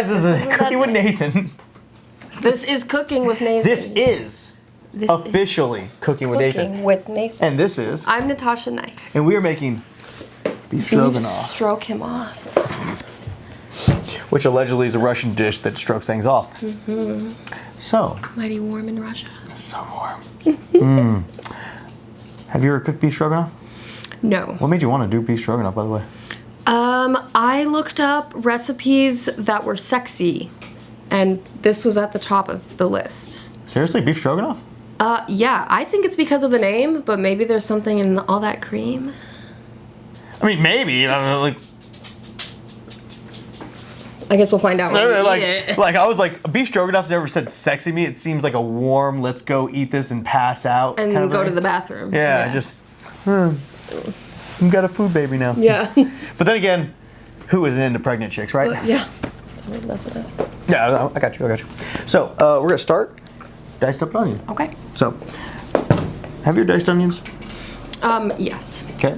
guys, this is Cooking with Nathan. This is Cooking with Nathan. This is officially Cooking with Nathan. Cooking with Nathan. And this is... I'm Natasha Knight. And we are making beef stroganoff. Stroke him off. Which allegedly is a Russian dish that strokes things off. Mm-hmm. So... Mighty warm in Russia. It's so warm. Have you ever cooked beef stroganoff? No. What made you want to do beef stroganoff, by the way? I looked up recipes that were sexy, and this was at the top of the list. Seriously, beef stroganoff? Yeah, I think it's because of the name, but maybe there's something in all that cream. I mean, maybe. I don't know, I guess we'll find out when we eat it. Like, I was like, beef stroganoff's never said sexy to me. It seems like a warm, let's go eat this and pass out. And kind of go thing. to the bathroom. Yeah, just, I've got a food baby now. Yeah. But then again, who isn't into pregnant chicks, right? Yeah. That's what I was thinking. Yeah, I got you. So, we're going to start diced up onion. Okay. So, have your diced onions? Yes. Okay.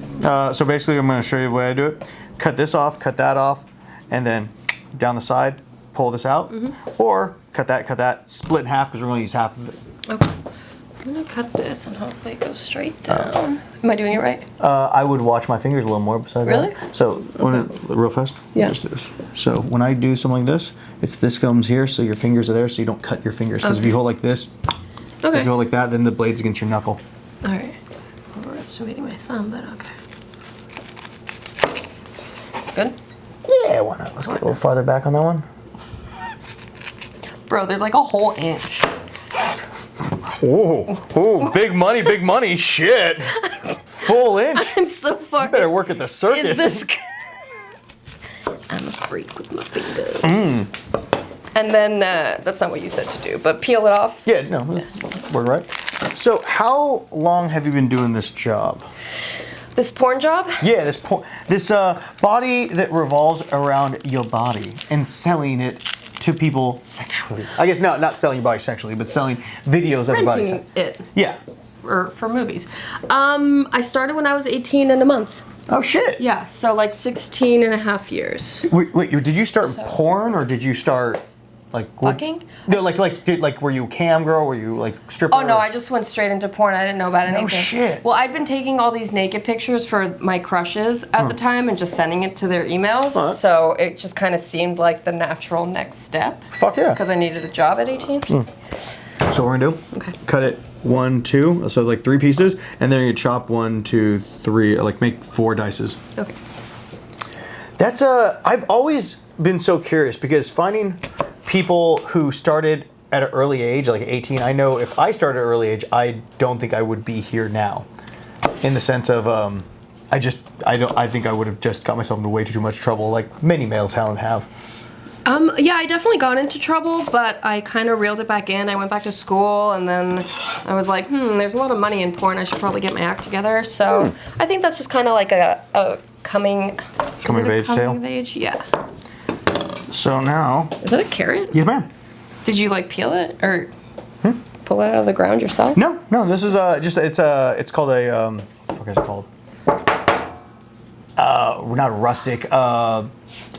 So basically, I'm going to show you the way I do it. Cut this off, cut that off, and then down the side, pull this out. Or cut that, split in half because we're going to use half of it. Okay. I'm going to cut this and hopefully it goes straight down. Am I doing it right? I would watch my fingers a little more besides Really? that. So, real fast? Yeah. Just do this. So, when I do something like this, this comes here, so your fingers are there, so you don't cut your fingers. Because if you hold like this, if you hold like that, then the blade's against your knuckle. All right. Overestimating my thumb, but okay. Good? Yeah, why not? Let's get a little farther back on that one. Bro, there's like a whole inch. Ooh, big money, shit. Full inch. I'm so fucking... You better work at the circus. Is this... I'm a freak with my fingers. And then, that's not what you said to do, but peel it off. Yeah, no, work right. So, how long have you been doing this job? This porn job? Yeah, this body that revolves around your body and selling it to people sexually. I guess not selling your body sexually, but selling videos of your body. Renting it. Yeah. For movies. I started when I was 18 and a month. Oh shit. Yeah, so like 16 and a half years. Wait, did you start porn or did you start like fucking? No, were you a cam girl? Were you like stripper? Oh no, I just went straight into porn. I didn't know about anything. No shit. Well, I'd been taking all these naked pictures for my crushes at the time and just sending it to their emails. So it just kind of seemed like the natural next step. Fuck yeah. Because I needed a job at 18. So what we're gonna do? Okay. Cut it 1, 2, so like 3 pieces, and then you chop 1, 2, 3, like make 4 dices. Okay. That's I've always been so curious because finding people who started at an early age, like 18, I know if I started at an early age, I don't think I would be here now. In the sense of, I think I would have just got myself into way too much trouble, like many male talent have. Yeah, I definitely got into trouble, but I kind of reeled it back in. I went back to school, and then I was like, there's a lot of money in porn. I should probably get my act together. So I think that's just kind of like a coming of age tale. Coming of age, yeah. So now... Is that a carrot? Yes, ma'am. Did you like peel it or pull it out of the ground yourself? No. This is it's called a what the fuck is it called? Not rustic.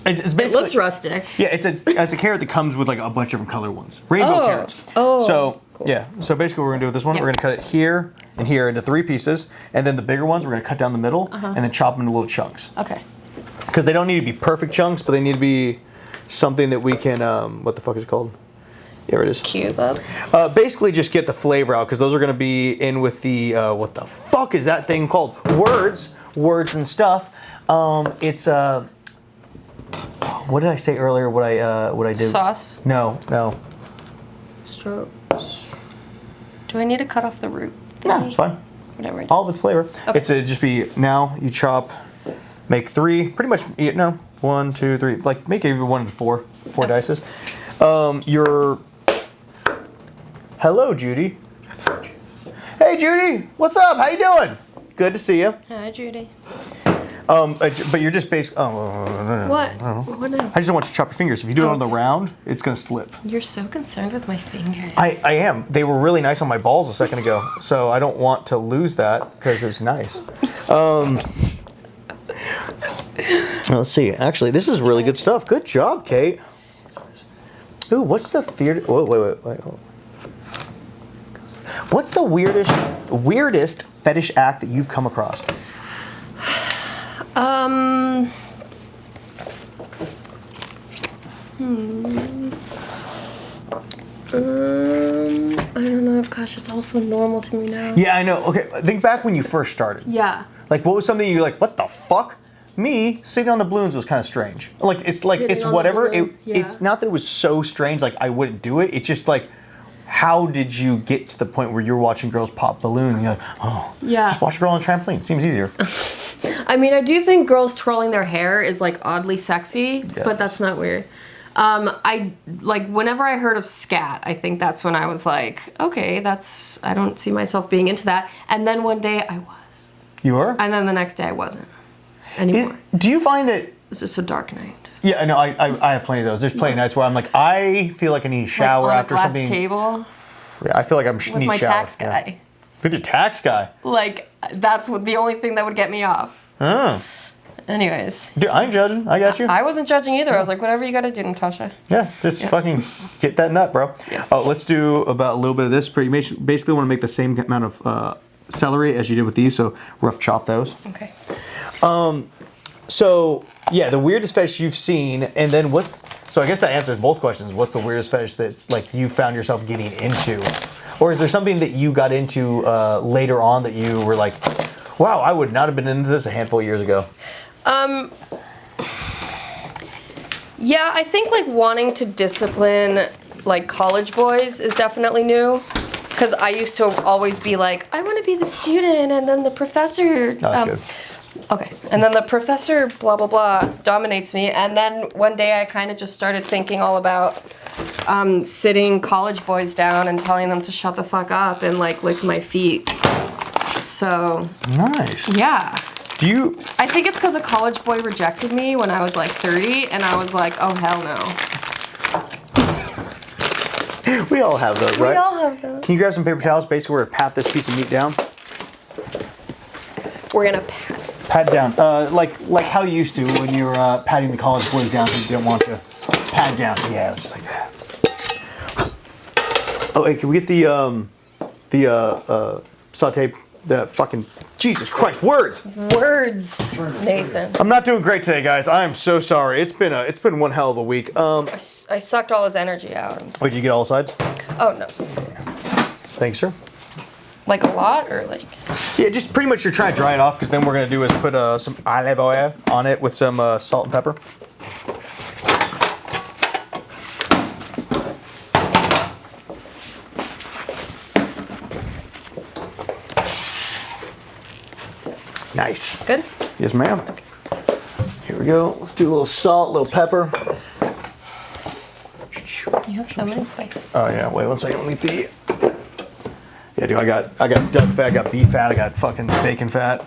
It's basically, it looks rustic. Yeah, it's a carrot that comes with like a bunch of different color ones. Rainbow carrots. Oh. So cool. Yeah. So basically, what we're gonna do with this one, we're gonna cut it here and here into 3 pieces, and then the bigger ones we're gonna cut down the middle and then chop them into little chunks. Okay. Because they don't need to be perfect chunks, but they need to be something that we can. What the fuck is it called? Here it is. Cube up. Basically, just get the flavor out because those are gonna be in with the what the fuck is that thing called? Words and stuff. It's what did I say earlier? What I did? Sauce. No. Do I need to cut off the root? No, it's fine. Whatever. All of its flavor. Okay. It's just be now you chop, make 3, pretty much. No, 1, 2, 3. Like make even 1 to 4 dices. Hello, Judy. Hey, Judy. What's up? How you doing? Good to see you. Hi, Judy. But you're just basically. What? What now? I just don't want you to chop your fingers. If you do it on the round, it's gonna slip. You're so concerned with my fingers. I am. They were really nice on my balls a second ago, so I don't want to lose that because it's nice. Let's see. Actually, this is really good stuff. Good job, Kate. Ooh, what's the fear? Wait. What's the weirdest fetish act that you've come across? I don't know. Gosh, it's all so normal to me now. Yeah, I know. Okay, think back when you first started. Yeah. Like, what was something you're like, what the fuck? Me sitting on the balloons was kind of strange. Like, it's Sitting on the whatever. balloons, yeah. It's not that it was so strange. Like, I wouldn't do it. It's just like, how did you get to the point where you're watching girls pop balloon and you're like, oh, Yeah. just watch a girl on a trampoline. Seems easier. I mean, I do think girls twirling their hair is like oddly sexy, Yeah. but that's not weird. I like whenever I heard of scat, I think that's when I was like, okay, I don't see myself being into that. And then one day I was, You were? and then the next day I wasn't anymore. Do you find that? It's just a dark night. Yeah, no, I have plenty of those. There's plenty of nights where I'm like, I feel like I need a shower like on after a glass something. table Yeah, I feel like I'm with need my shower. tax Yeah. guy. With your tax guy. Like that's the only thing that would get me off. Oh. Anyways, Dude, I ain't judging. I got you. I wasn't judging either. I was like, whatever you gotta do, Natasha. Yeah, just fucking get that nut, bro. Yeah. Oh, let's do about a little bit of this. You basically want to make the same amount of celery as you did with these, so rough chop those. Okay. So, yeah, the weirdest fetish you've seen, and then so I guess that answers both questions. What's the weirdest fetish that's like you found yourself getting into? Or is there something that you got into later on that you were like, wow, I would not have been into this a handful of years ago? Yeah, I think like wanting to discipline like college boys is definitely new. Because I used to always be like, I want to be the student, and then the professor. That's good. Okay, and then the professor, blah blah blah, dominates me, and then one day I kind of just started thinking all about sitting college boys down and telling them to shut the fuck up and like lick my feet. So Nice. yeah. Do you? I think it's because a college boy rejected me when I was like 30, and I was like, oh hell no. We all have those, right? We all have those. Can you grab some paper towels? Basically, we're gonna pat this piece of meat down. We're gonna pat. Pat it down, like how you used to when you were patting the college boys down because you didn't want to pat down. Yeah, it's just like that. Oh, hey, can we get the saute, the fucking Jesus Christ words? Words, Nathan. I'm not doing great today, guys. I'm so sorry. It's been one hell of a week. I sucked all his energy out. I'm sorry. Wait, did you get all sides? Oh no. Thanks, sir. Like a lot or like? Yeah, just pretty much you're trying to dry it off because then we're gonna do is put some olive oil on it with some salt and pepper. Nice. Good? Yes, ma'am. Okay. Here we go. Let's do a little salt, a little pepper. You have so many spices. Oh yeah. Wait one second. Let me see. Yeah, dude. I got duck fat. I got beef fat. I got fucking bacon fat.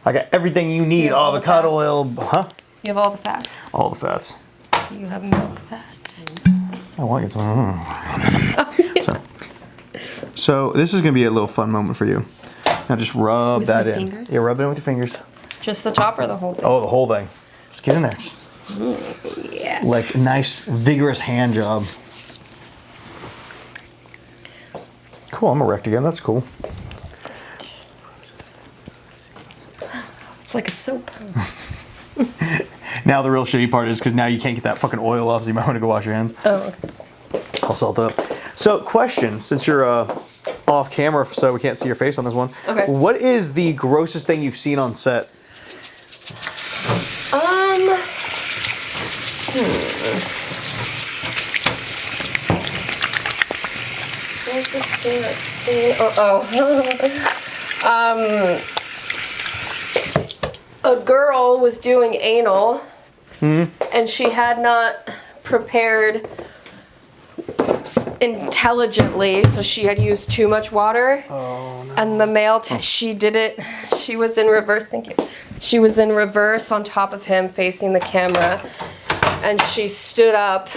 I got everything you need. You have all the Avocado fats? oil. Huh? You have all the fats. All the fats. You have milk fat. I want to get some. So this is gonna be a little fun moment for you. Now just rub With that my in. fingers? Yeah, rub it in with your fingers. Just the top or the whole thing? Oh, the whole thing. Just get in there. Just Yeah. like nice, vigorous hand job. Cool. I'm erect again. That's cool. It's like a soap. Now the real shitty part is because now you can't get that fucking oil off, so you might want to go wash your hands. Oh, okay. I'll salt it up. So, question, since you're off camera, so we can't see your face on this one. Okay. What is the grossest thing you've seen on set? What's this thing I've seen? A girl was doing anal, and she had not prepared intelligently, so she had used too much water. Oh, no. And the male, she did it. She was in reverse. Thank you. She was in reverse on top of him, facing the camera, and she stood up.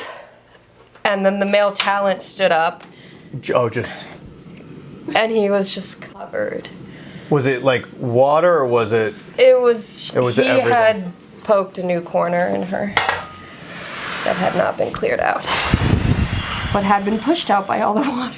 And then the male talent stood up, Oh, just. and he was just covered. Was it like water or was it. It was he everything. had poked a new corner in her that had not been cleared out. but had been pushed out by all the water.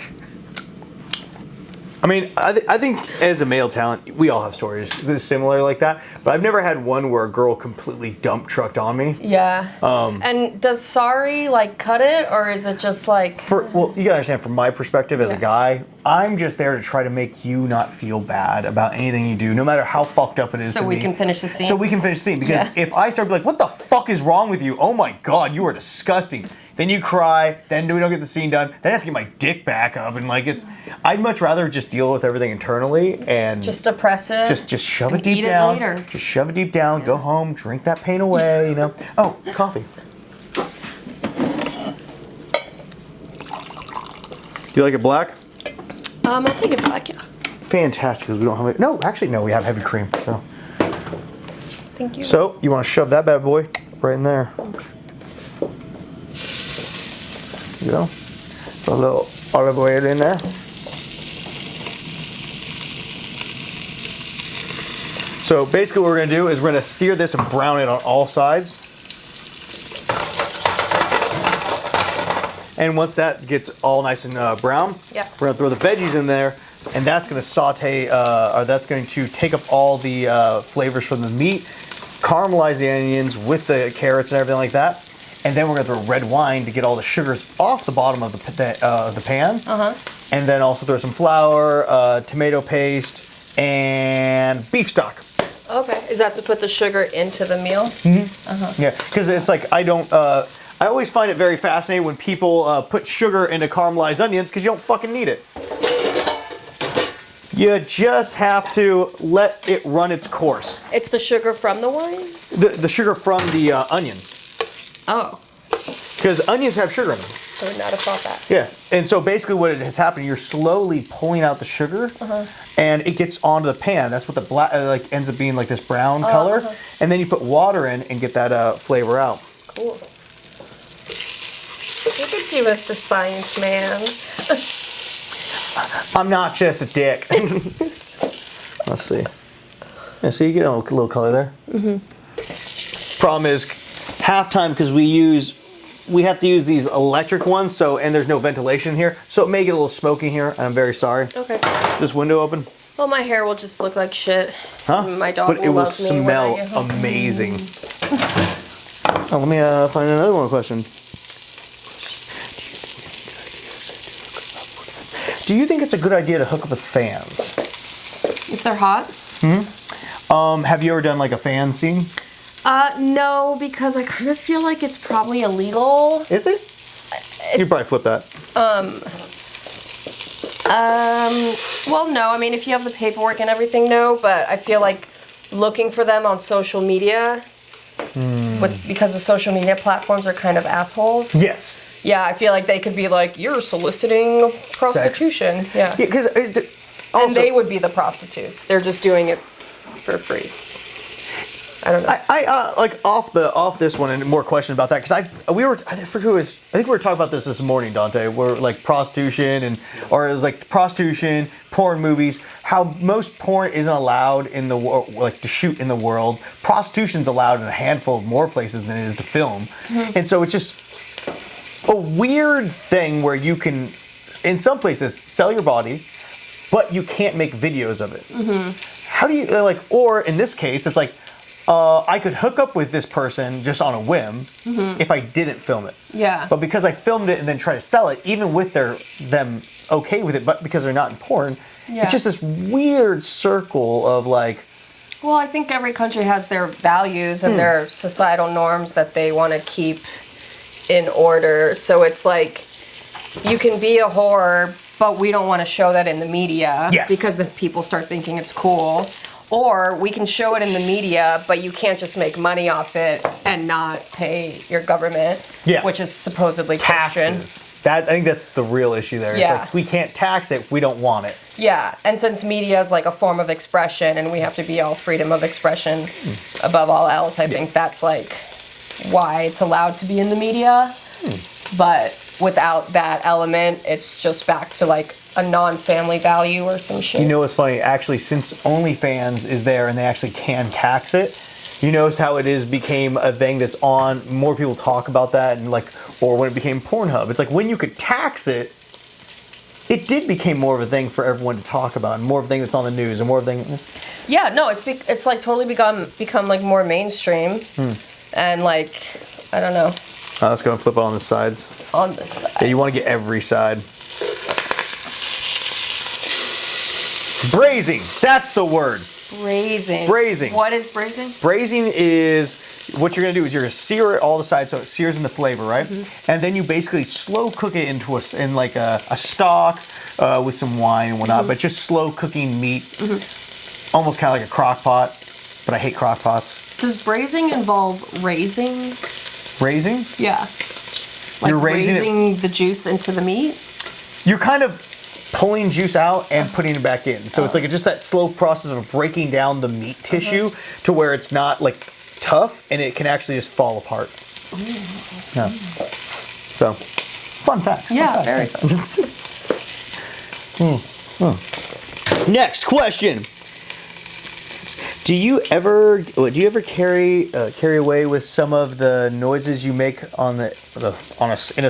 I mean, I think as a male talent, we all have stories similar like that. But I've never had one where a girl completely dump trucked on me. Yeah. And does sorry like cut it, or is it just like? Well, you gotta understand, from my perspective as a guy, I'm just there to try to make you not feel bad about anything you do, no matter how fucked up it is. So we can finish the scene. So we can finish the scene, because if I start to be like, "What the fuck is wrong with you? Oh my god, you are disgusting." Then you cry, then we don't get the scene done, then I have to get my dick back up, and like I'd much rather just deal with everything internally and just suppress it. Just shove it deep down. Later. Just shove it deep down, go home, drink that pain away, you know. Oh, coffee. Do you like it black? I'll take it black, yeah. Fantastic, because we don't have it. No, actually, no, we have heavy cream. So. Thank you. So, you want to shove that bad boy right in there. Okay. You know, a little olive oil in there. So basically what we're going to do is we're going to sear this and brown it on all sides. And once that gets all nice and brown, we're going to throw the veggies in there, and that's going to saute, or that's going to take up all the flavors from the meat, caramelize the onions with the carrots and everything like that. And then we're going to throw red wine to get all the sugars off the bottom of the pan. And then also throw some flour, tomato paste, and beef stock. Okay. Is that to put the sugar into the meal? Yeah, because it's like I always find it very fascinating when people put sugar into caramelized onions, because you don't fucking need it. You just have to let it run its course. It's the sugar from the wine? The sugar from the onion. Oh. Because onions have sugar in them. I would not have thought that. Yeah, and so basically what has happened, you're slowly pulling out the sugar, and it gets onto the pan. That's what the black like ends up being, like this brown color, and then you put water in and get that flavor out. Cool. Look at you, Mr. Science Man. I'm not just a dick. Let's see. Yeah, see, you get a little color there. Problem is, halftime, because we have to use these electric ones, and there's no ventilation here, so it may get a little smoky here, and I'm very sorry. Okay. This window open? Well, my hair will just look like shit. Huh? My dog but will it will love me when I get smell home. amazing. Oh, let me find another one question. Do you think it's a good idea to hook up with fans? If they're hot? Have you ever done like a fan scene? No, because I kind of feel like it's probably illegal. Is it? You probably flip that. Well, no. I mean, if you have the paperwork and everything, no. But I feel like looking for them on social media, because the social media platforms are kind of assholes. Yes. Yeah, I feel like they could be like, you're soliciting prostitution. Yeah. Yeah, because and they would be the prostitutes. They're just doing it for free. I don't know. I like off this one, and more questions about that, because I think we were talking about this morning, Dante. Where like prostitution or it was like prostitution, porn movies. How most porn isn't allowed in the world, like to shoot in the world. Prostitution's allowed in a handful of more places than it is to film, and so it's just a weird thing where you can, in some places, sell your body, but you can't make videos of it. How do you or in this case, it's like. I could hook up with this person just on a whim if I didn't film it. Yeah. But because I filmed it and then try to sell it, even with them okay with it, but because they're not in porn, it's just this weird circle of like. Well, I think every country has their values and their societal norms that they want to keep in order. So it's like you can be a whore, but we don't want to show that in the media because then people start thinking it's cool. Or we can show it in the media, but you can't just make money off it and not pay your government, which is supposedly Christian. Taxes. I think that's the real issue there. Yeah. It's like we can't tax it if we don't want it. Yeah, and since media is like a form of expression and we have to be all freedom of expression above all else, I think that's like why it's allowed to be in the media. But without that element, it's just back to like a non-family value or some shit. You know what's funny? Actually, since OnlyFans is there and they actually can tax it, You notice how it is became a thing that's on, more people talk about that, and like, or when it became Pornhub. It's like when you could tax it, it did become more of a thing for everyone to talk about, and more of a thing that's on the news, and more of a thing. Yeah, no, it's like totally become like more mainstream, and like, I don't know. Let's go and flip it on the sides. On the side. Yeah, you want to get every side. Braising, that's the word. Braising. Braising. What is braising? Braising is, what you're gonna do is you're gonna sear it all the sides so it sears in the flavor, right? And then you basically slow cook it into in like a stock with some wine and whatnot, but just slow cooking meat, almost kind of like a crock pot, but I hate crock pots. Does braising involve raising? Raising? Yeah. Like You're raising the juice into the meat? You're kind of pulling juice out and putting it back in. So it's like just that slow process of breaking down the meat tissue to where it's not like tough and it can actually just fall apart. Yeah. So, fun facts. Yeah, fun very fun. Next question. Do you ever carry away with some of the noises you make in a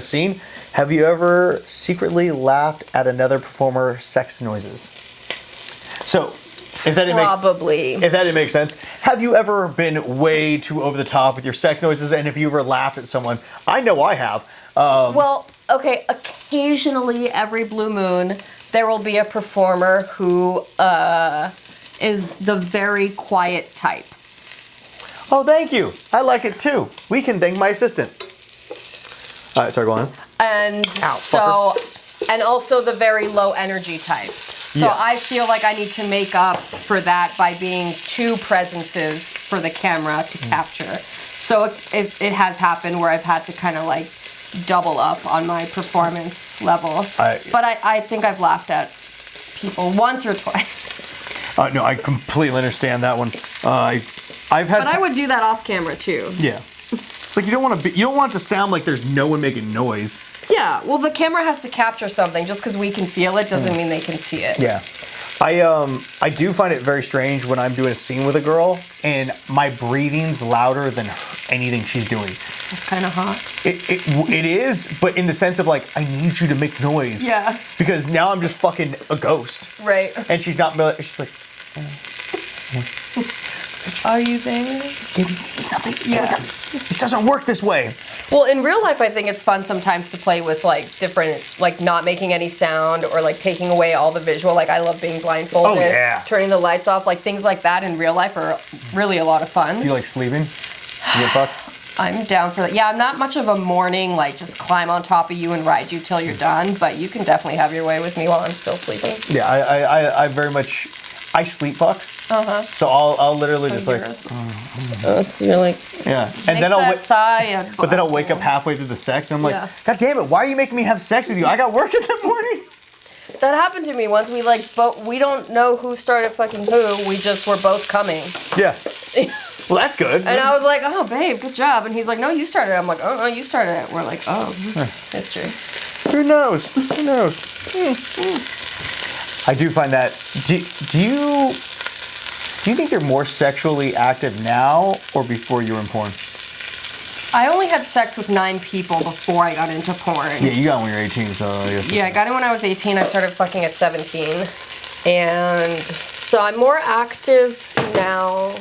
scene? Have you ever secretly laughed at another performer's sex noises? So, if that didn't make sense, have you ever been way too over the top with your sex noises? And if you ever laughed at someone, I know I have. Well, okay, occasionally every blue moon there will be a performer who is the very quiet type. Oh, thank you. I like it too. We can thank my assistant. All right, sorry, go on. And and also the very low energy type. So Yeah. I feel like I need to make up for that by being two presences for the camera to capture. So it has happened where I've had to kind of like double up on my performance level. But I think I've laughed at people once or twice. No, I completely understand that one. I've had. But I would do that off camera too. Yeah. It's like you don't want it to sound like there's no one making noise. Yeah, well, the camera has to capture something. Just because we can feel it doesn't mean they can see it. Yeah. I do find it very strange when I'm doing a scene with a girl and my breathing's louder than anything she's doing. That's kind of hot. It is, but in the sense of like, I need you to make noise. Yeah. Because now I'm just fucking a ghost. Right. And she's not, she's like, Are you there? it's nothing. Yeah. This doesn't work this way. Well, in real life, I think it's fun sometimes to play with like different, like not making any sound or like taking away all the visual. Like I love being blindfolded, Oh, yeah. turning the lights off. Like things like that in real life are really a lot of fun. Do you like sleeping? You get fucked? I'm down for that. Yeah, I'm not much of a morning, like just climb on top of you and ride you till you're done, but you can definitely have your way with me while I'm still sleeping. Yeah, I very much, I sleep fuck. So I'll literally just like, So you're like, yeah. And then but then I'll wake up halfway through the sex and I'm like, God damn it, why are you making me have sex with you? I got work in the morning. That happened to me once. We don't know who started fucking who. We just were both coming. Yeah. Well, that's good. And I was like, oh, babe, good job. And he's like, no, you started it. I'm like, oh, you started it. We're like, oh, history. Who knows? Who knows? I do find that. Do you think you're more sexually active now or before you were in porn? I only had sex with 9 people before I got into porn. Yeah, you got it when you were 18, so I guess. Yeah, I got it when I was 18. I started fucking at 17. And so I'm more active now.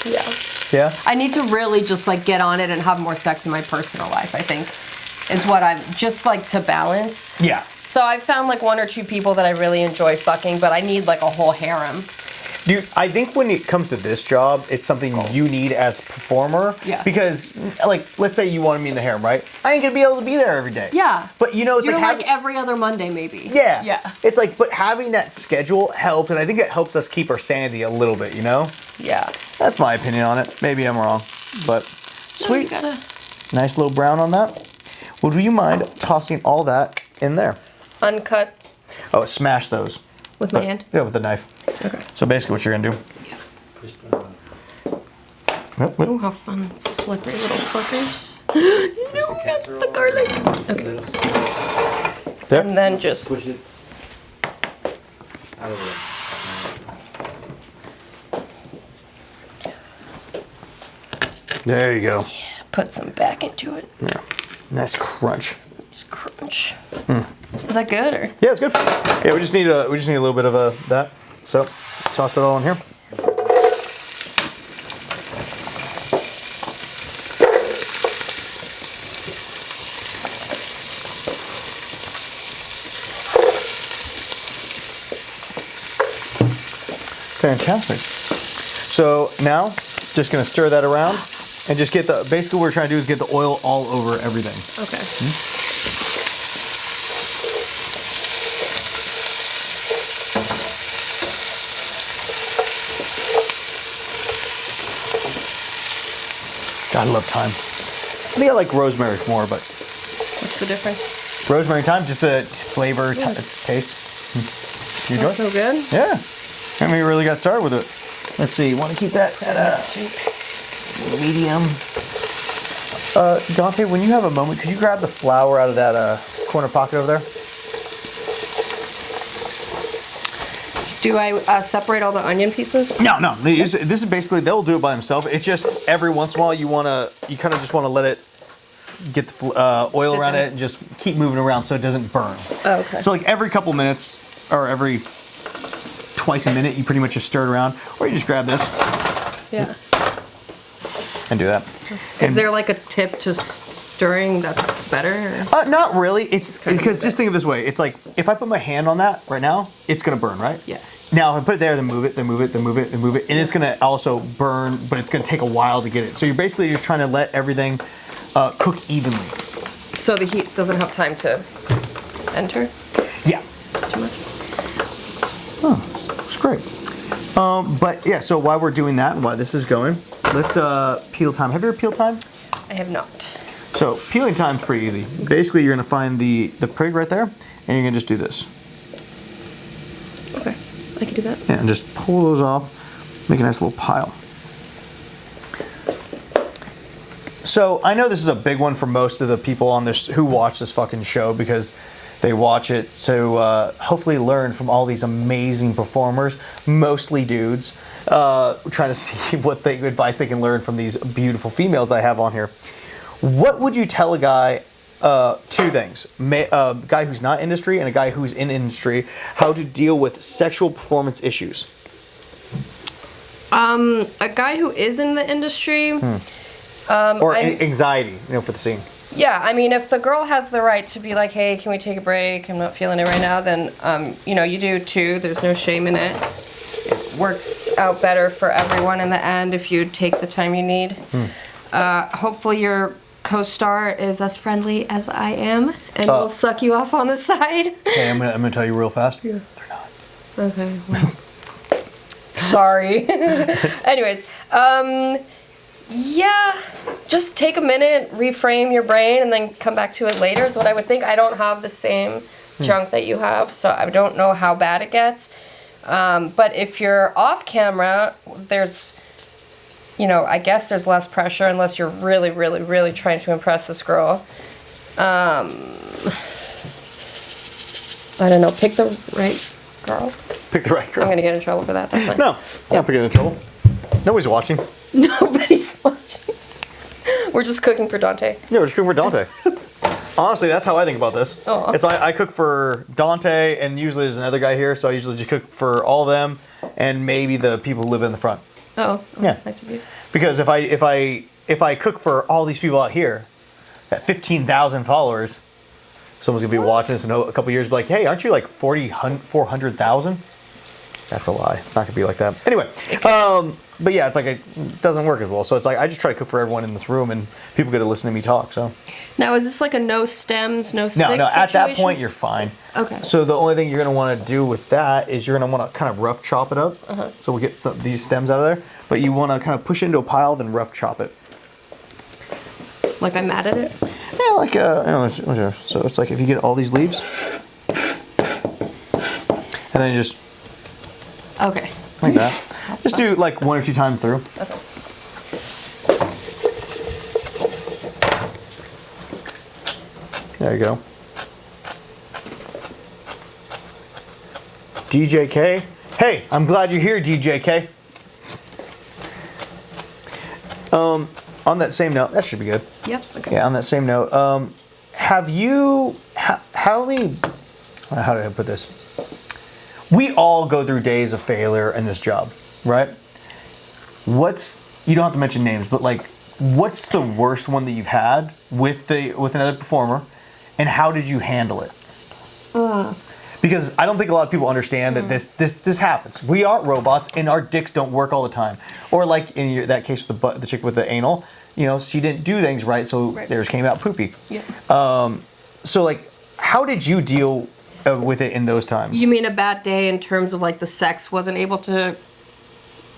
Yeah. Yeah? I need to really just like get on it and have more sex in my personal life, I think, is what I'm just like to balance. Yeah. So I've found like 1 or 2 people that I really enjoy fucking, but I need like a whole harem. Dude, I think when it comes to this job, it's something you need as a performer. Yeah. Because, like, let's say you wanted me in the harem, right? I ain't gonna be able to be there every day. Yeah. But you know, it's You're like, like every other Monday, maybe. Yeah. Yeah. It's like, but having that schedule helps, and I think it helps us keep our sanity a little bit, you know? Yeah. That's my opinion on it. Maybe I'm wrong, but sweet. No, you gotta Nice little brown on that. Would you mind tossing all that in there? uncut Oh, smash those. with my hand. Yeah, with a knife. Okay. So basically what you're gonna do. Yep, yep. Oh, how fun. Slippery little fuckers. No, not the garlic. Okay. There. And then just Push it out of There you go. Put some back into it. Yeah. Nice crunch. Just crunch. Is that good or? Yeah, it's good. Yeah, we just need a little bit of that. So toss it all in here. Fantastic. So now, just gonna stir that around and just get basically what we're trying to do is get the oil all over everything. Okay. God, I love thyme. I think I like rosemary more, but What's the difference? rosemary and thyme, just a flavor, Yes. taste. You enjoy Smells it? so good. Yeah. And we really got started with it. Let's see, you want to keep that at Soup. medium. Dante, when you have a moment, could you grab the flour out of that corner pocket over there? Do I separate all the onion pieces? No. This is basically, they'll do it by themselves. It's just every once in a while you kind of just want to let it get the oil Sit around there. it and just keep moving around so it doesn't burn. Oh, okay. So like every couple minutes or every twice a minute, you pretty much just stir it around, or you just grab this Yeah. and do that. Is there like a tip to stirring that's better? Or? Not really. It's kinda because move just it. think of it this way. It's like if I put my hand on that right now, it's gonna burn, right? Yeah. Now if I put it there, then move it, then move it, then move it, then move it, and it's gonna also burn, but it's gonna take a while to get it. So you're basically just trying to let everything cook evenly. So the heat doesn't have time to enter Yeah. too much? Oh, it's great. But yeah, so while we're doing that and while this is going, let's peel thyme. Have you ever peeled thyme? I have not. So peeling thyme's pretty easy. Basically, you're gonna find the prig right there, and you're gonna just do this. Okay. I can do that. Yeah, and just pull those off, make a nice little pile. So I know this is a big one for most of the people on this who watch this fucking show because they watch it to hopefully learn from all these amazing performers, mostly dudes, trying to see what advice they can learn from these beautiful females that I have on here. What would you tell a guy? Two things: a guy who's not industry and a guy who's in industry, how to deal with sexual performance issues. A guy who is in the industry. Or anxiety, for the scene. Yeah, I mean, if the girl has the right to be like, hey, can we take a break? I'm not feeling it right now, then, you do too. There's no shame in it. It works out better for everyone in the end if you take the time you need. Hopefully your co-star is as friendly as I am and will suck you off on the side. Hey, I'm gonna tell you real fast. Yeah. They're not. Okay. Well. Sorry. Anyways, yeah, just take a minute, reframe your brain, and then come back to it later is what I would think. I don't have the same junk that you have, so I don't know how bad it gets. But if you're off camera, there's, I guess there's less pressure unless you're really, really, really trying to impress this girl. I don't know, pick the right girl. Pick the right girl. I'm going to get in trouble for that, that's fine. No, I'm not picking in trouble. Nobody's watching. Nobody's watching. We're just cooking for Dante. Yeah, we're just cooking for Dante. Honestly, that's how I think about this. Aw. It's like I cook for Dante, and usually there's another guy here, so I usually just cook for all of them, and maybe the people who live in the front. Oh, that's nice of you. Because if I cook for all these people out here, at 15,000 followers, someone's gonna be watching this in a couple years, be like, hey, aren't you like 400,000? That's a lie. It's not gonna be like that. Anyway, but yeah, it's like it doesn't work as well. So it's like I just try to cook for everyone in this room, and people get to listen to me talk. So Now, is this like a no stems, no sticks no, at that situation? point you're fine. Okay. So the only thing you're gonna want to do with that is you're gonna want to kind of rough chop it up. So we'll get these stems out of there, but you want to kind of push it into a pile, then rough chop it. Like I'm mad at it? Yeah, like whatever. So it's like if you get all these leaves, and then you just Okay. like that. Just do like 1 or 2 times through. Okay. There you go. DJK. Hey, I'm glad you're here, DJK. On that same note, that should be good. Yep. Okay. Yeah, on that same note, have you, how did I put this? We all go through days of failure in this job, right? You don't have to mention names, but like, what's the worst one that you've had with another performer, and how did you handle it? Because I don't think a lot of people understand that this happens. We aren't robots, and our dicks don't work all the time. Or like in that case with the chick with the anal, she didn't do things right, so theirs came out poopy. Yeah. So like, how did you deal with it in those times? You mean a bad day in terms of like the sex wasn't able to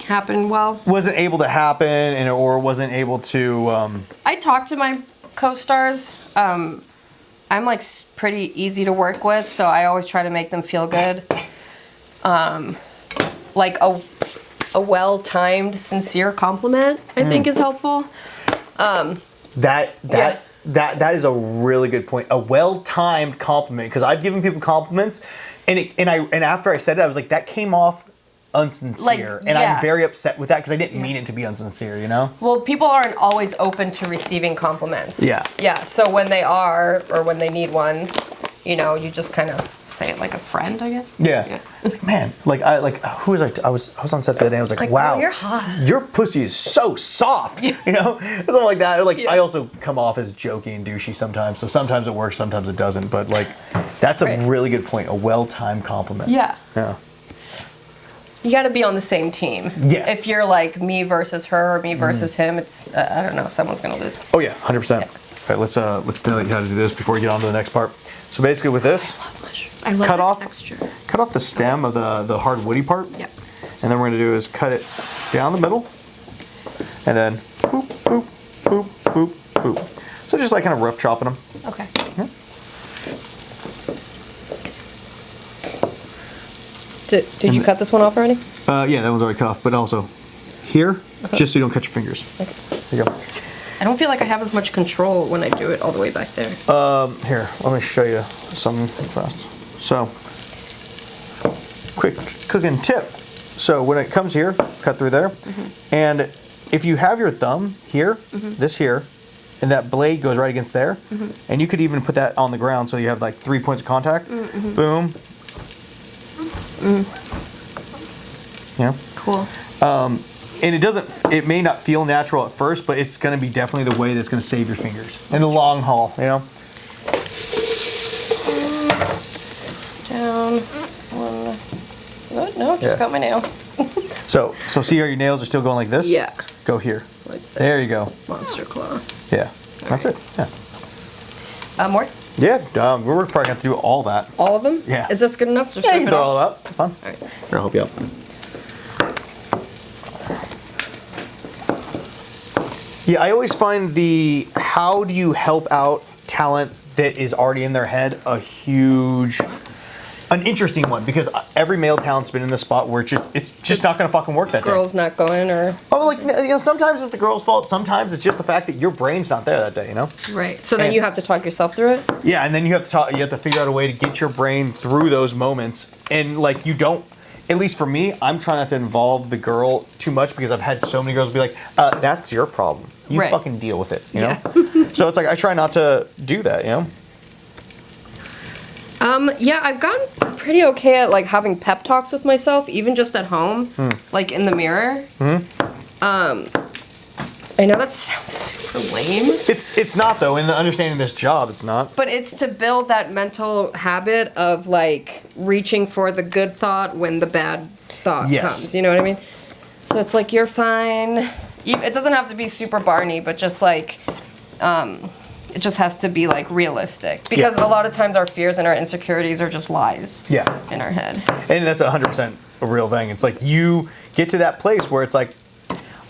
happen well? Wasn't able to happen, or wasn't able to. I talked to my co-stars. I'm like pretty easy to work with, so I always try to make them feel good. Like a well-timed, sincere compliment, I think is helpful. That is a really good point. A well-timed compliment, because I've given people compliments, and after I said it, I was like, that came off unsincere, and I'm very upset with that because I didn't mean it to be unsincere. Well, people aren't always open to receiving compliments. Yeah. So when they are, or when they need one, you just kind of say it like a friend, I guess. Yeah. Man, who was I was on set the other day. I was like, wow, oh, you're hot. Your pussy is so soft. Something like that. I also come off as jokey and douchey sometimes. So sometimes it works, sometimes it doesn't. But that's a really good point. A well-timed compliment. Yeah. Yeah. You got to be on the same team. Yes. If you're like me versus her or me versus him, it's I don't know, someone's gonna lose. Oh yeah, 100%. Yeah. All right, let's tell you how to do this before we get on to the next part. So basically, with this, I love texture. Cut off the stem of the hard woody part. Yep. And then we're gonna do is cut it down the middle, and then boop boop boop boop boop. So just like kind of rough chopping them. Okay. Yeah. Did you cut this one off already? Yeah, that one's already cut off, but also here, just so you don't cut your fingers. Okay. There you go. I don't feel like I have as much control when I do it all the way back there. Here, let me show you something fast. So, quick cooking tip. So when it comes here, cut through there, and if you have your thumb here, this here, and that blade goes right against there, and you could even put that on the ground so you have like 3 points of contact. Boom. Yeah. Cool. And it may not feel natural at first, but it's going to be definitely the way that's going to save your fingers in the long haul, Down. One. What? No, just got my nail. So see how your nails are still going like this? Yeah. Go here. Like this. There you go. Monster claw. Yeah. That's it. Yeah. More? Yeah. We're probably going to have to do all that. All of them? Yeah. Is this good enough? Just Yeah, you rip can it throw off? all out. That's fine. All right. Here, I'll help you out. Yeah, I always find how do you help out talent that is already in their head an interesting one, because every male talent's been in the spot where it's just not gonna fucking work that day. Girl's not going, or sometimes it's the girl's fault, sometimes it's just the fact that your brain's not there that day, Right. So then you have to talk yourself through it? Yeah, and then you have to figure out a way to get your brain through those moments, and you don't. At least for me, I'm trying not to involve the girl too much, because I've had so many girls be like, that's your problem. You fucking deal with it, you know? So it's I try not to do that, Yeah, I've gotten pretty okay at having pep talks with myself, even just at home, in the mirror. I know that sounds super lame. It's not, though. In the understanding this job, it's not. But it's to build that mental habit of reaching for the good thought when the bad thought comes. You know what I mean? So it's you're fine. It doesn't have to be super Barney, but just it just has to be realistic, because a lot of times our fears and our insecurities are just lies. In our head. And that's 100% a real thing. It's you get to that place where it's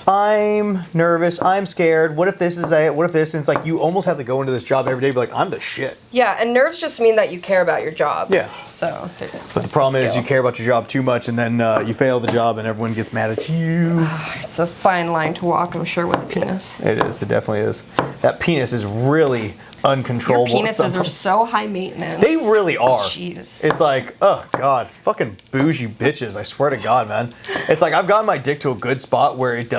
I'm nervous, I'm scared, what if this is it, what if this, and it's you almost have to go into this job every day and be I'm the shit. Yeah, and nerves just mean that you care about your job. Yeah. So. But the problem is you care about your job too much, and then you fail the job and everyone gets mad at you. It's a fine line to walk, I'm sure, with penis. It is, it definitely is. That penis is really uncontrollable. Your penises are so high maintenance. They really are. Jeez. It's oh God, fucking bougie bitches, I swear to God, man. It's I've gotten my dick to a good spot where it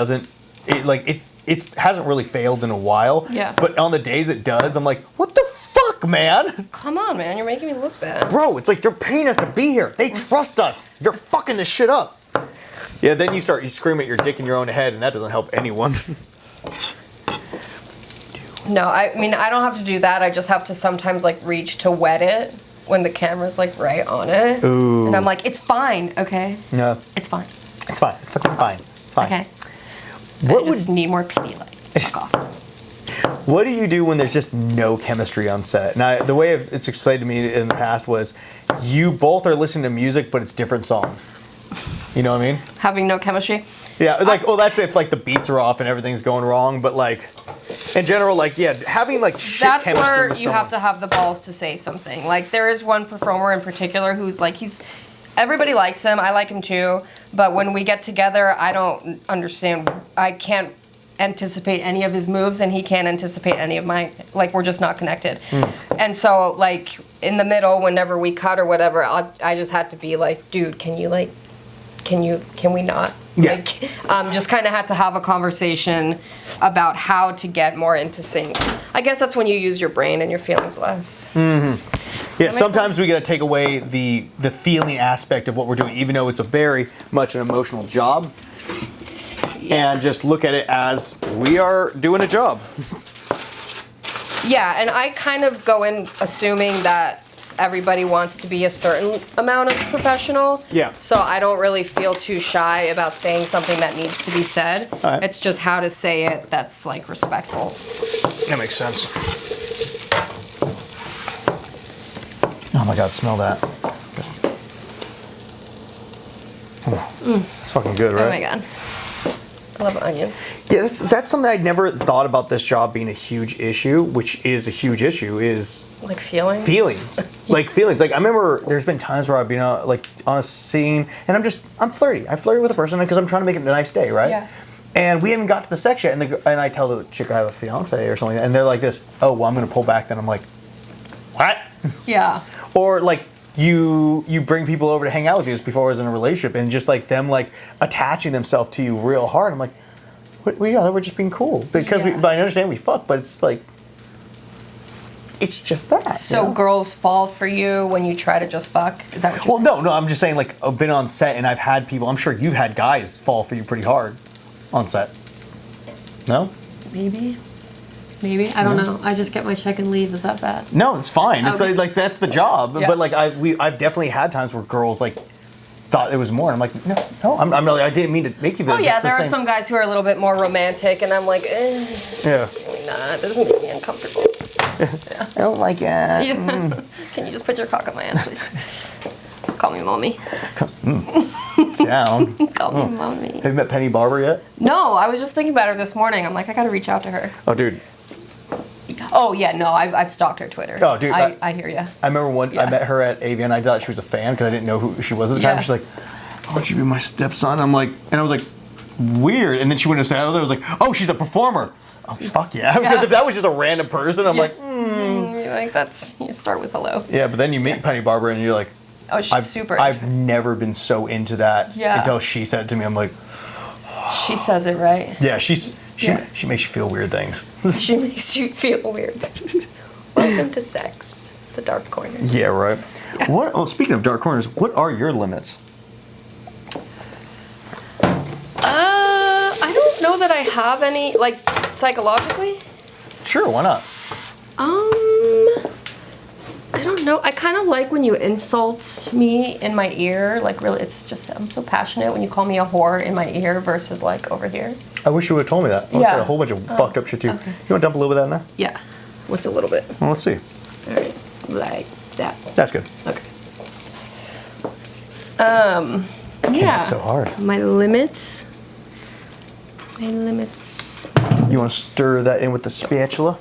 it hasn't really failed in a while. Yeah. But on the days it does, I'm like, what the fuck, man? Come on, man. You're making me look bad. Bro, it's like they're paying us to be here. They trust us. You're fucking this shit up. Yeah, then you scream at your dick in your own head, and that doesn't help anyone. No, I mean, I don't have to do that. I just have to sometimes, like, reach to wet it when the camera's, like, right on it. Ooh. And I'm like, it's fine, okay? No. It's fine. It's fine. It's fucking fine. It's fine. Okay. What I just need more Pedialyte. Fuck off. What do you do when there's just no chemistry on set? Now, the way it's explained to me in the past was you both are listening to music, but it's different songs. You know what I mean? Having no chemistry? Yeah, like, well, that's if, like, the beats are off and everything's going wrong, but, like, in general, like, yeah, having, like, shit That's chemistry where with you someone. have to have the balls to say something. Like, there is one performer in particular who's, like, everybody likes him. I like him, too. But when we get together, I don't understand. I can't anticipate any of his moves, and he can't anticipate any of mine. Like, we're just not connected. And so, like, in the middle, whenever we cut or whatever, I just had to be like, dude, can we not? Yeah. Like, just kind of had to have a conversation about how to get more into sync. I guess that's when you use your brain and your feelings less. Yeah, sometimes we gotta take away the feeling aspect of what we're doing, even though it's a very much an emotional job, and just look at it as we are doing a job. Yeah, and I kind of go in assuming that everybody wants to be a certain amount of professional. Yeah. So I don't really feel too shy about saying something that needs to be said. All right. It's just how to say it that's, like, respectful. That makes sense. Oh my god, smell that. It's fucking good, right? Oh my god. I love onions. Yeah, that's something I'd never thought about this job being a huge issue, which is a huge issue, is Like feelings? feelings. Like feelings. Like I remember there's been times where I've been on a scene and I'm flirty. I flirt with a person because I'm trying to make it a nice day, right? Yeah. And we haven't got to the sex yet, and I tell the chick I have a fiance or something, and they're like this, oh, well, I'm going to pull back then. I'm like, what? Yeah. Or like you bring people over to hang out with you before I was in a relationship, and just like them like attaching themselves to you real hard. I'm like, we're just being cool because Yeah. but I understand we fuck, but it's like it's just that. So you know? girls fall for you when you try to just fuck? Is that what you're Well, no, I'm just saying like I've been on set and I've had people. I'm sure you've had guys fall for you pretty hard on set. No? saying? Maybe. I don't know. I just get my check and leave. Is that bad? No, it's fine. It's Okay. like that's the job. Yeah. But like I've definitely had times where girls like thought it was more. I'm like, no, I'm really. I didn't mean to make you feel. Oh yeah, just the there are same. some guys who are a little bit more romantic, and I'm like, Yeah. maybe not. This is making me uncomfortable. I don't like it. Yeah. Can you just put your cock on my ass, please? Call me mommy. Down. Call me mommy. Have you met Penny Barber yet? No, I was just thinking about her this morning. I'm like, I gotta reach out to her. Oh, dude. Oh yeah, no, I've stalked her Twitter. Oh, dude, I hear ya. I remember I met her at AV and I thought she was a fan because I didn't know who she was at the time. Yeah. She's like, I want you to be my stepson. I'm like, and I was like, weird. And then she went and said, I was like, oh, she's a performer. Oh, fuck yeah. Because if that was just a random person, I'm like, You're like, you start with hello. yeah. But then you meet Penny Barber and you're like, Oh, she's super I've never been so into that until she said it to me. I'm like, She says it right. yeah, she makes you feel weird things. She makes you feel weird. Welcome to sex, the dark corners. Yeah, right. What? Oh, speaking of dark corners, what are your limits? I don't know that I have any, like, psychologically. Sure, why not? I don't know. I kind of like when you insult me in my ear. Like, really, it's just, I'm so passionate when you call me a whore in my ear versus, like, over here. I wish you would have told me that. I would have said a whole bunch of fucked up shit too. okay. You want to dump a little bit of that in there? Yeah. What's a little bit? Well, let's see. All right. Like that. That's good. Okay. Yeah. It's so hard. My limits. My limits. You want to stir that in with the spatula?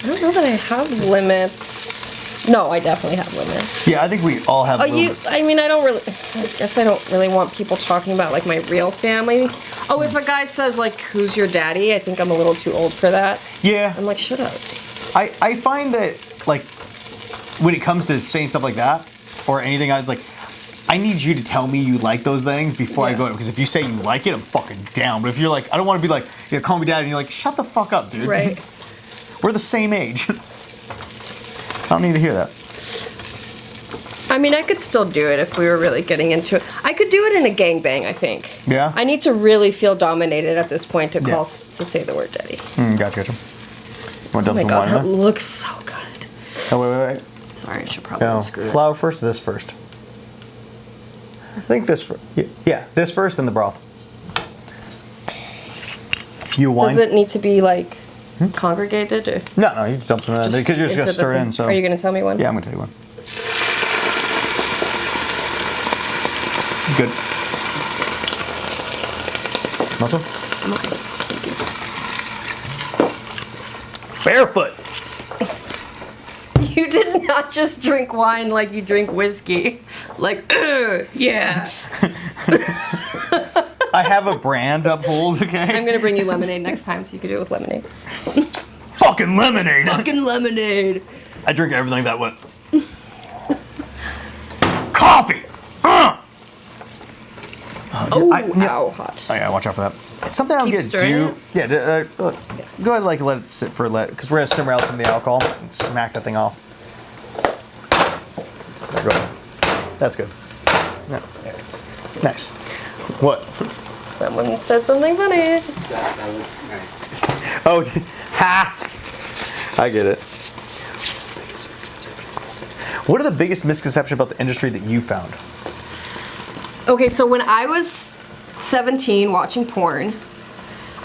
I don't know that I have limits. No, I definitely have limits. Yeah, I think we all have. Oh, little- I mean, I guess I don't really want people talking about, like, my real family. Oh, if a guy says, like, who's your daddy, I think I'm a little too old for that. Yeah. I'm like, shut up. I find that, like, when it comes to saying stuff like that, or anything, I was like, I need you to tell me you like those things before I go. Because if you say you like it, I'm fucking down. But if you're like, I don't want to be like, yeah, call me dad, and you're like, shut the fuck up, dude. Right. We're the same age. I don't need to hear that. I mean, I could still do it if we were really getting into it. I could do it in a gangbang, I think. Yeah? I need to really feel dominated at this point to to say the word daddy. Gotcha. Want to Oh dump my some god, wine that in there? looks so good. Oh, wait. Sorry, I should probably No, unscrew it. flour first or this first? I think this first. Yeah, this first, then the broth. You wine? Does it need to be like congregated? Or No, you just dump some in there because you're just going to into the stir it thing? in. So. Are you going to tell me one? Yeah, I'm going to tell you one. Good. Muscle? Barefoot. You did not just drink wine like you drink whiskey. Like, yeah. I have a brand uphold, okay? I'm going to bring you lemonade next time so you can do it with lemonade. Fucking lemonade. Fucking lemonade. I drink everything that went. Coffee. Oh, yeah. ow, hot. Oh yeah, watch out for that. It's something I'm Keep gonna stirring do. it? Yeah, look, go ahead, like let it sit for because we're gonna simmer out some of the alcohol and smack that thing off. There, go ahead. That's good. Yeah. Nice. What? Someone said something funny. That looked nice. Oh, ha! I get it. What are the biggest misconceptions about the industry that you found? Okay, so when I was 17 watching porn,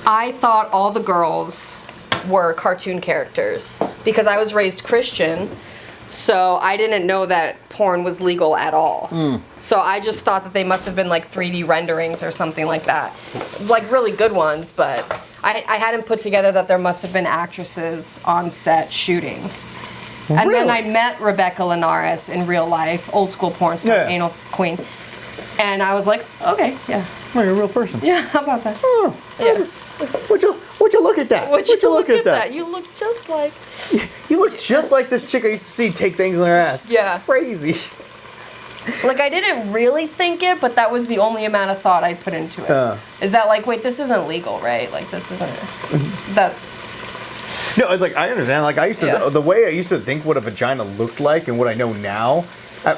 I thought all the girls were cartoon characters because I was raised Christian, so I didn't know that porn was legal at all. So I just thought that they must have been like 3D renderings or something like that. Like really good ones, but I hadn't put together that there must have been actresses on set shooting. And then I met Rebecca Linares in real life, old school porn star, Yeah. anal queen. And I was like, okay, yeah. Oh, you're a real person. Yeah, how about that? Oh, Yeah. would you look at that? Would you look at that? You look just like... You look just like this chick I used to see take things in her ass. Yeah. Crazy. Like, I didn't really think it, but that was the only amount of thought I put into it. Is that like, wait, this isn't legal, right? Like, this isn't... that... No, it's like I understand. Like I used to, Yeah. the way I used to think what a vagina looked like, and what I know now.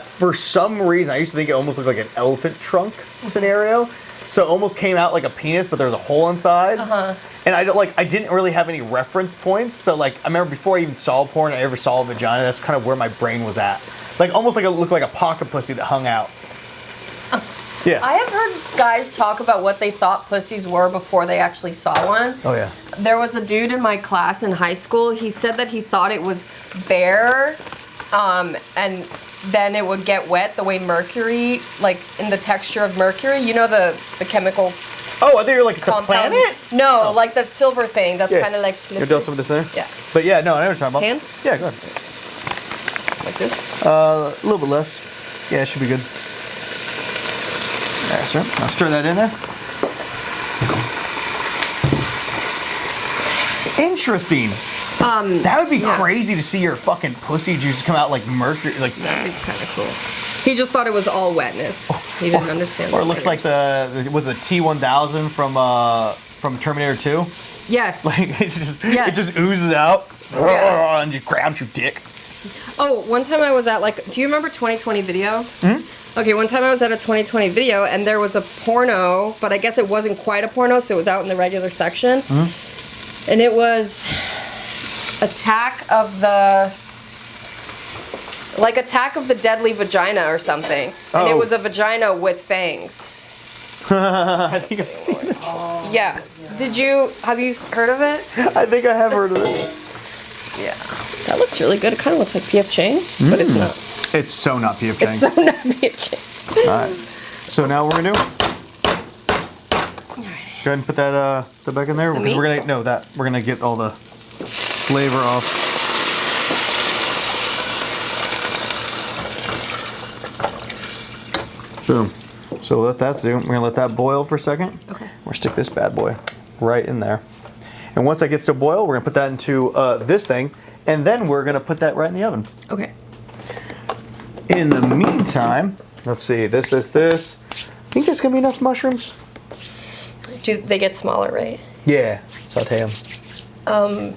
For some reason, I used to think it almost looked like an elephant trunk scenario. So it almost came out like a penis, but there was a hole inside. And I didn't really have any reference points. So like, I remember before I even saw porn, I ever saw a vagina. That's kind of where my brain was at. Like almost like it looked like a pocket pussy that hung out. Yeah. I have heard guys talk about what they thought pussies were before they actually saw one. Oh yeah. There was a dude in my class in high school. He said that he thought it was bare, and then it would get wet the way mercury, like in the texture of mercury. You know the chemical Oh, I think you're like the compound. planet. No, like that silver thing. That's Yeah. kind of like You slippery. do some of this there. Yeah, But yeah, no, I know what you're talking about. Hand? Yeah, go ahead. like this. A little bit less. Yeah, it should be good. There, sir. I'll stir that in there. Interesting. That would be crazy to see your fucking pussy juice come out like mercury. Like, That'd be kind of cool. He just thought it was all wetness. He didn't understand. or it the looks like layers. was the T-1000 from Terminator 2. Yes. Like it Yes. just oozes out Yeah. and just grabs your dick. Oh, one time I was at do you remember 2020 video? Mm-hmm. Okay, one time I was at a 2020 video and there was a porno, but I guess it wasn't quite a porno, so it was out in the regular section. Mm-hmm. And it was Attack of the Deadly Vagina or something. And it was a vagina with fangs. I think I've seen this. Yeah. Have you heard of it? I think I have heard of it. Yeah. That looks really good. It kind of looks like PF Chang's, but it's not. It's so not PF Chang. It's so not PF Chang's. Alright. So now what we're gonna do? Go ahead and put that back in there because meat? we're gonna get all the flavor off. Boom. So let that do. We're gonna let that boil for a second. Okay. We're gonna stick this bad boy right in there. And once that gets to boil, we're gonna put that into this thing, and then we're gonna put that right in the oven. Okay. In the meantime, Let's see. This. Think there's gonna be enough mushrooms? Do they get smaller, right? Yeah. Saute them.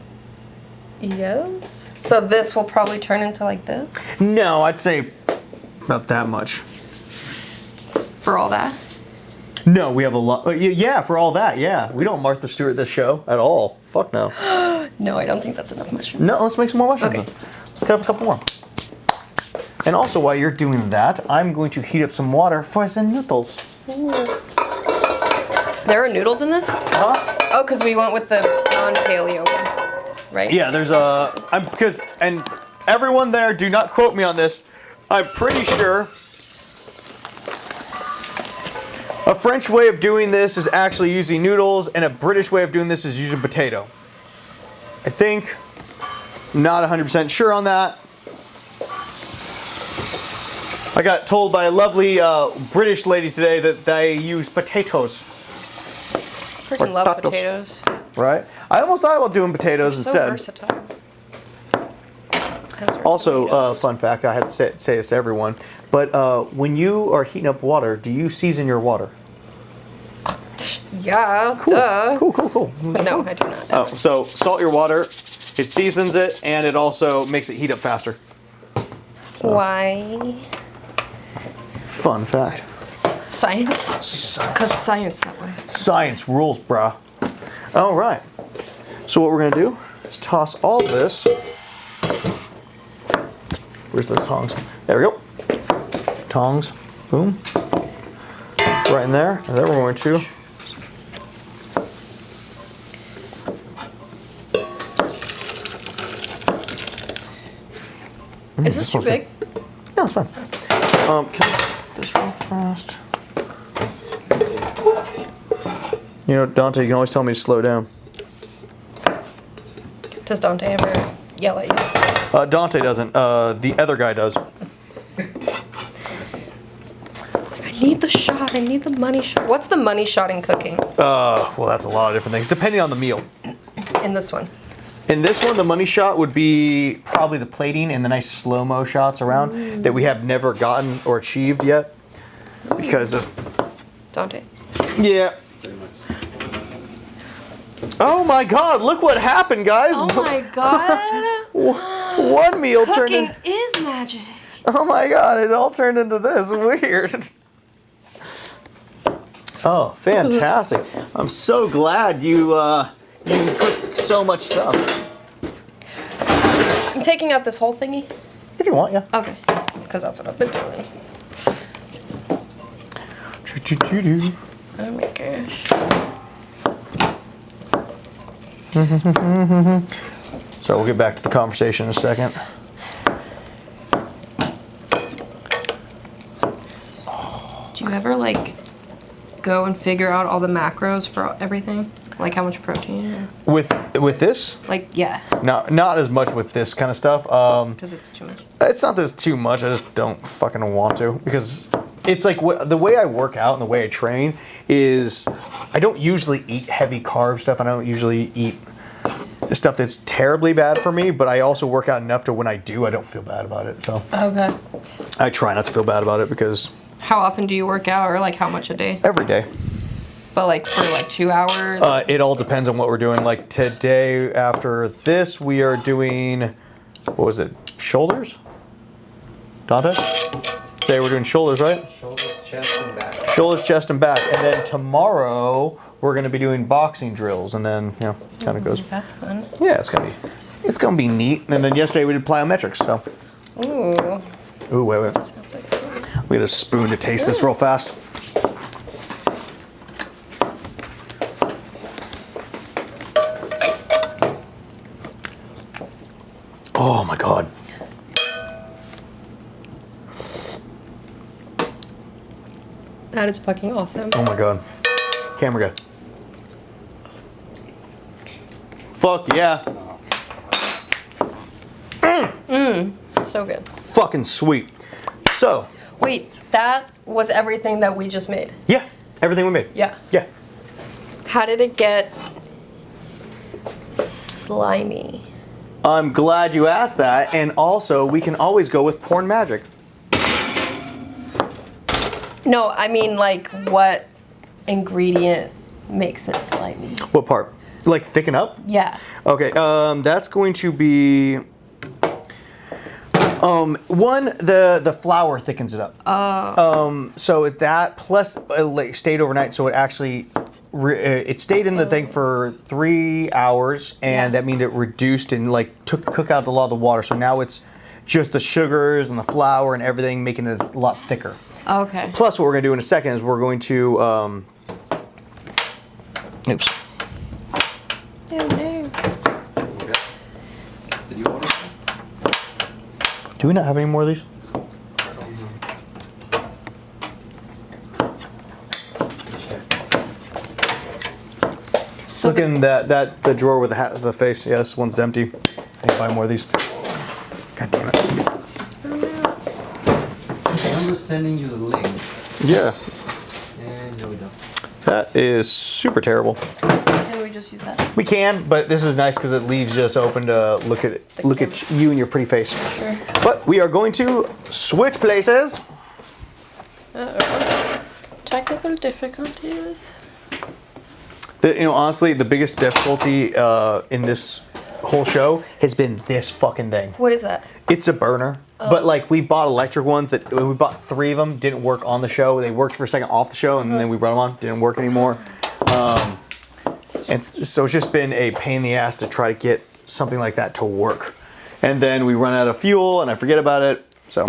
Yes. So this will probably turn into like this? No, I'd say about that much. For all that? No, we have a lot. Yeah, for all that, yeah. We don't Martha Stewart this show at all. Fuck no. No, I don't think that's enough mushrooms. No, let's make some more mushrooms. Okay. Let's cut up a couple more. And also, while you're doing that, I'm going to heat up some water for the noodles. There are noodles in this? Huh? Oh, because we went with the non-paleo one, right? Yeah, there's and everyone there, do not quote me on this. I'm pretty sure a French way of doing this is actually using noodles, and a British way of doing this is using potato. I think, not 100% sure on that. I got told by a lovely British lady today that they use potatoes. Freaking love Potatoes. potatoes. Right? I almost thought about doing potatoes So instead. versatile. As are Also, tomatoes. fun fact, I had to say this to everyone, but when you are heating up water, do you season your water? Yeah, Cool. duh. Cool. But no, I do not. Oh, so salt your water, it seasons it, and it also makes it heat up faster. Why? Fun fact. Science? Because science that way. Science rules, brah. All right. So what we're gonna do is toss all this. Where's the tongs? There we go. Tongs. Boom. Right in there. And then we're going to. Is this too big? No, it's fine. Can I do this real fast? You know, Dante, you can always tell me to slow down. Does Dante ever yell at you? Dante doesn't. The other guy does. I need the shot. I need the money shot. What's the money shot in cooking? Well, that's a lot of different things, depending on the meal. In this one? In this one, the money shot would be probably the plating and the nice slow-mo shots around that we have never gotten or achieved yet. Because of... Dante. Yeah. Oh my god, look what happened, guys. Oh my god. One meal turned Cooking into... is magic. Oh my god, it all turned into this. Weird. Oh, fantastic. I'm so glad you cook so much stuff. I'm taking out this whole thingy. If you want, yeah. Okay. Because that's what I've been doing. Oh my gosh. So we'll get back to the conversation in a second. Do you ever like go and figure out all the macros for everything? Like how much protein? With this, Like, yeah. not as much with this kind of stuff. Because it's too much. It's not that it's too much. I just don't fucking want to because it's like the way I work out and the way I train is I don't usually eat heavy carb stuff. I don't usually eat stuff that's terribly bad for me. But I also work out enough to when I do, I don't feel bad about it. So Okay. I try not to feel bad about it because How often do you work out, or like how much a day? every day. But like for like 2 hours? It all depends on what we're doing. Like today, after this, we are doing, what was it, shoulders? Dante? Today we're doing shoulders, right? Shoulders, chest, and back. Shoulders, chest, and back. And then tomorrow, we're going to be doing boxing drills. And then, you know, kind of goes, That's fun. yeah, it's going to be neat. And then yesterday we did plyometrics, so. Ooh. Ooh, wait. Sounds like fun. We had a spoon to taste this real fast. Oh my god. That is fucking awesome. Oh my god. Camera guy. Fuck yeah. So good. Fucking sweet. So, Wait, that was everything that we just made? yeah, everything we made. Yeah. Yeah. How did it get slimy? I'm glad you asked that, and also we can always go with porn magic. No, I mean like what ingredient makes it slimy? What part? Like thicken up? Yeah. Okay, that's going to be one, the flour thickens it up. Oh. So that plus it like stayed overnight, so it actually it stayed in the thing for 3 hours, and that means it reduced and like cook out a lot of the water. So now it's just the sugars and the flour and everything, making it a lot thicker. Okay. Plus, what we're gonna do in a second is we're going to oops. Oh no. Did you order some? Do we not have any more of these? So Look in the drawer with the face. Yeah, this one's empty. I need to buy more of these. God damn it. I'm just sending you the link. Yeah, And no, we don't. that is super terrible. can we just use that? We can, but this is nice because it leaves us open to look at you and your pretty face. Sure. But we are going to switch places. Uh-oh. Technical difficulties. Honestly, the biggest difficulty in this whole show has been this fucking thing. What is that? It's a burner. But like we bought electric ones that we bought 3 of them, didn't work on the show. They worked for a second off the show, and then we brought them on, didn't work anymore. And so it's just been a pain in the ass to try to get something like that to work. And then we run out of fuel, and I forget about it. So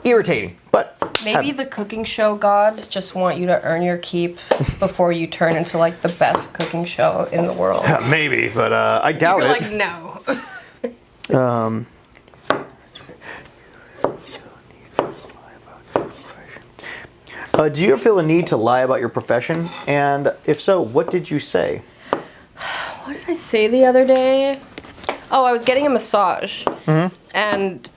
irritating, but Maybe the cooking show gods just want you to earn your keep before you turn into like the best cooking show in the world. maybe, but I doubt You're it. like, no. Do you ever feel a need to lie about your profession? And if so, what did you say? What did I say the other day? Oh, I was getting a massage. And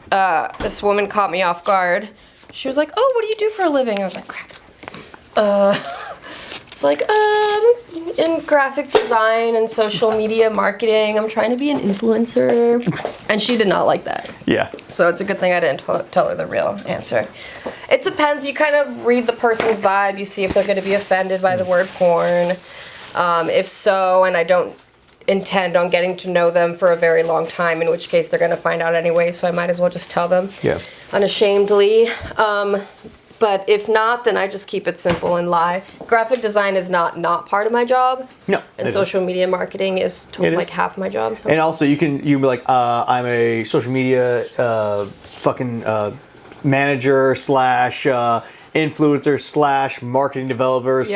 this woman caught me off guard. She was like, oh, what do you do for a living? I was like, crap. It's like, in graphic design and social media marketing. I'm trying to be an influencer. And she did not like that. Yeah. So it's a good thing I didn't tell her the real answer. It depends. You kind of read the person's vibe. You see if they're going to be offended by the word porn. If so, and I don't intend on getting to know them for a very long time, in which case they're going to find out anyway, so I might as well just tell them unashamedly. But if not, then I just keep it simple and lie. Graphic design is not part of my job. No. And social media marketing is like half my job. So. And also you can be like, I'm a social media manager / influencer / marketing developer /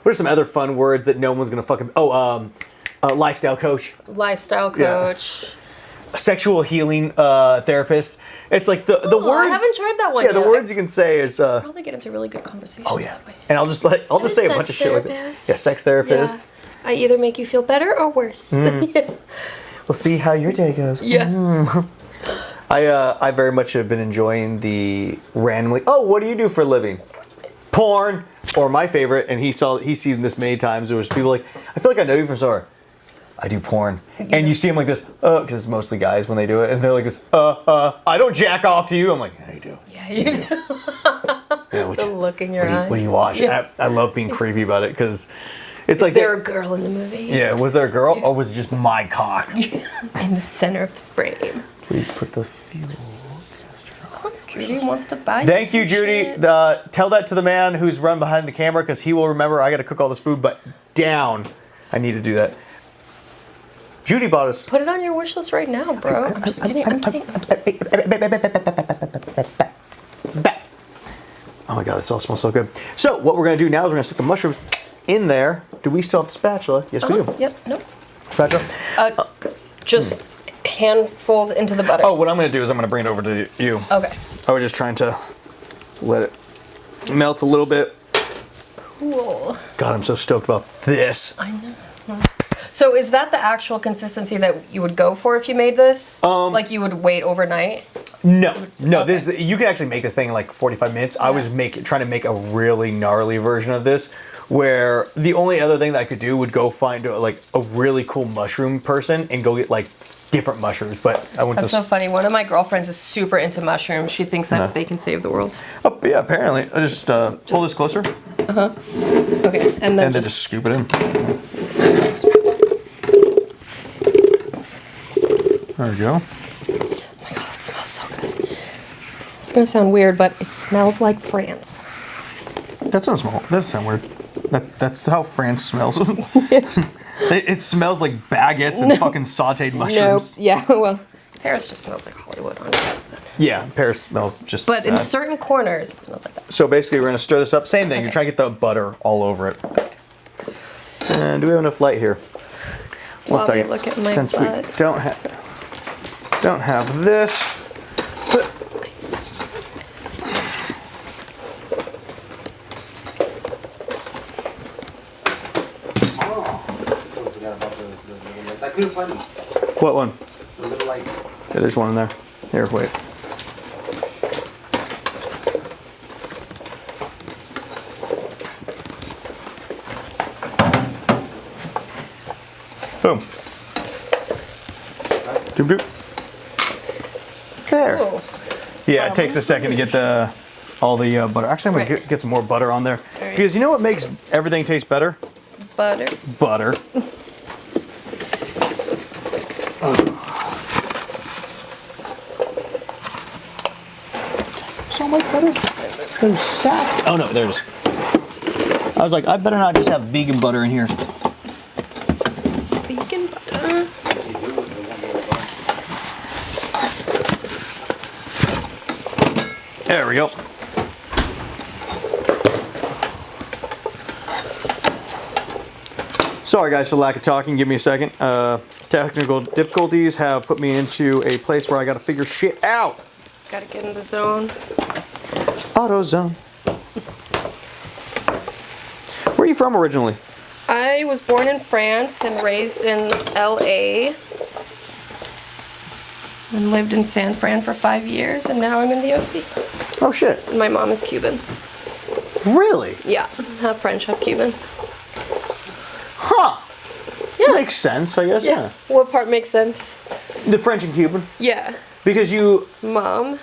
what are some other fun words that no one's gonna fucking lifestyle coach. Lifestyle coach. Sexual healing therapist. It's like the words. I haven't tried that one Yeah, yet. the words you can say is. Probably get into really good conversations that way. And I'll just say a bunch of shit like that. Yeah, sex therapist. Yeah. I either make you feel better or worse. We'll see how your day goes. Yeah. I very much have been enjoying the randomly. Oh, what do you do for a living? Porn. Or my favorite, and he's seen this many times. There was people like, I feel like I know you from somewhere. I do porn, and you see them like this, because it's mostly guys when they do it, and they're like this, I don't jack off to you. I'm like, yeah, you do. Yeah, you do. The look in your eye. What do you watch? Yeah. I love being creepy about it because it's like. Is there a girl in the movie? Yeah, was there a girl, or was it just my cock? In the center of the frame. Please put the fuel. Judy wants to buy you Thank you, some Judy. shit. Tell that to the man who's run behind the camera because he will remember I got to cook all this food, but down. I need to do that. Judy bought us. Put it on your wish list right now, bro. I'm just kidding. I'm kidding. Oh my god, this all smells so good. So what we're going to do now is we're going to stick the mushrooms in there. Do we still have the spatula? Yes, we do. Yep, nope. Spatula? Just handfuls into the butter. Oh, what I'm going to do is I'm going to bring it over to you. Okay. I was just trying to let it melt a little bit. Cool. God, I'm so stoked about this. I know. So is that the actual consistency that you would go for if you made this? Like you would wait overnight? No. Okay. You can actually make this thing in like 45 minutes. I was trying to make a really gnarly version of this, where the only other thing that I could do would go find like a really cool mushroom person and go get like different mushrooms, but I went That's so funny. One of my girlfriends is super into mushrooms. She thinks that they can save the world. Oh, yeah, apparently. I just pull this closer. Okay, and then just scoop it in. There we go. Oh my god, that smells so good. It's gonna sound weird, but it smells like France. That doesn't sound weird. That's how France smells. It smells like baguettes and fucking sauteed mushrooms. Nope. Yeah, well, Paris just smells like Hollywood, honestly. Yeah, Paris smells just But in sad. certain corners, it smells like that. So basically, we're gonna stir this up. Same thing. You're trying to get the butter all over it. And do we have enough light here? One While second. we look at my Since butt. we don't have this. Forgot about the little lights. I couldn't find them. What one? The little lights. Yeah, there's one in there. Here, wait. Boom. Doop doop. There. Ooh. Yeah, it takes a second to get all the butter. Actually, I'm gonna Right. get some more butter on there Alright. because you know what makes everything taste better? Butter. Butter. So much butter. Those sacks. Oh no, there it is. I was like, I better not just have vegan butter in here. Vegan butter. There we go. Sorry guys for the lack of talking. Give me a second. Technical difficulties have put me into a place where I gotta figure shit out. Gotta get in the zone. AutoZone. Where are you from originally? I was born in France and raised in LA. And lived in San Fran for 5 years, and now I'm in the OC. Oh shit. My mom is Cuban. Really? Yeah, half French, half Cuban. Huh. Yeah. Makes sense, I guess. Yeah. What part makes sense? The French and Cuban. Yeah. Because you. Mom,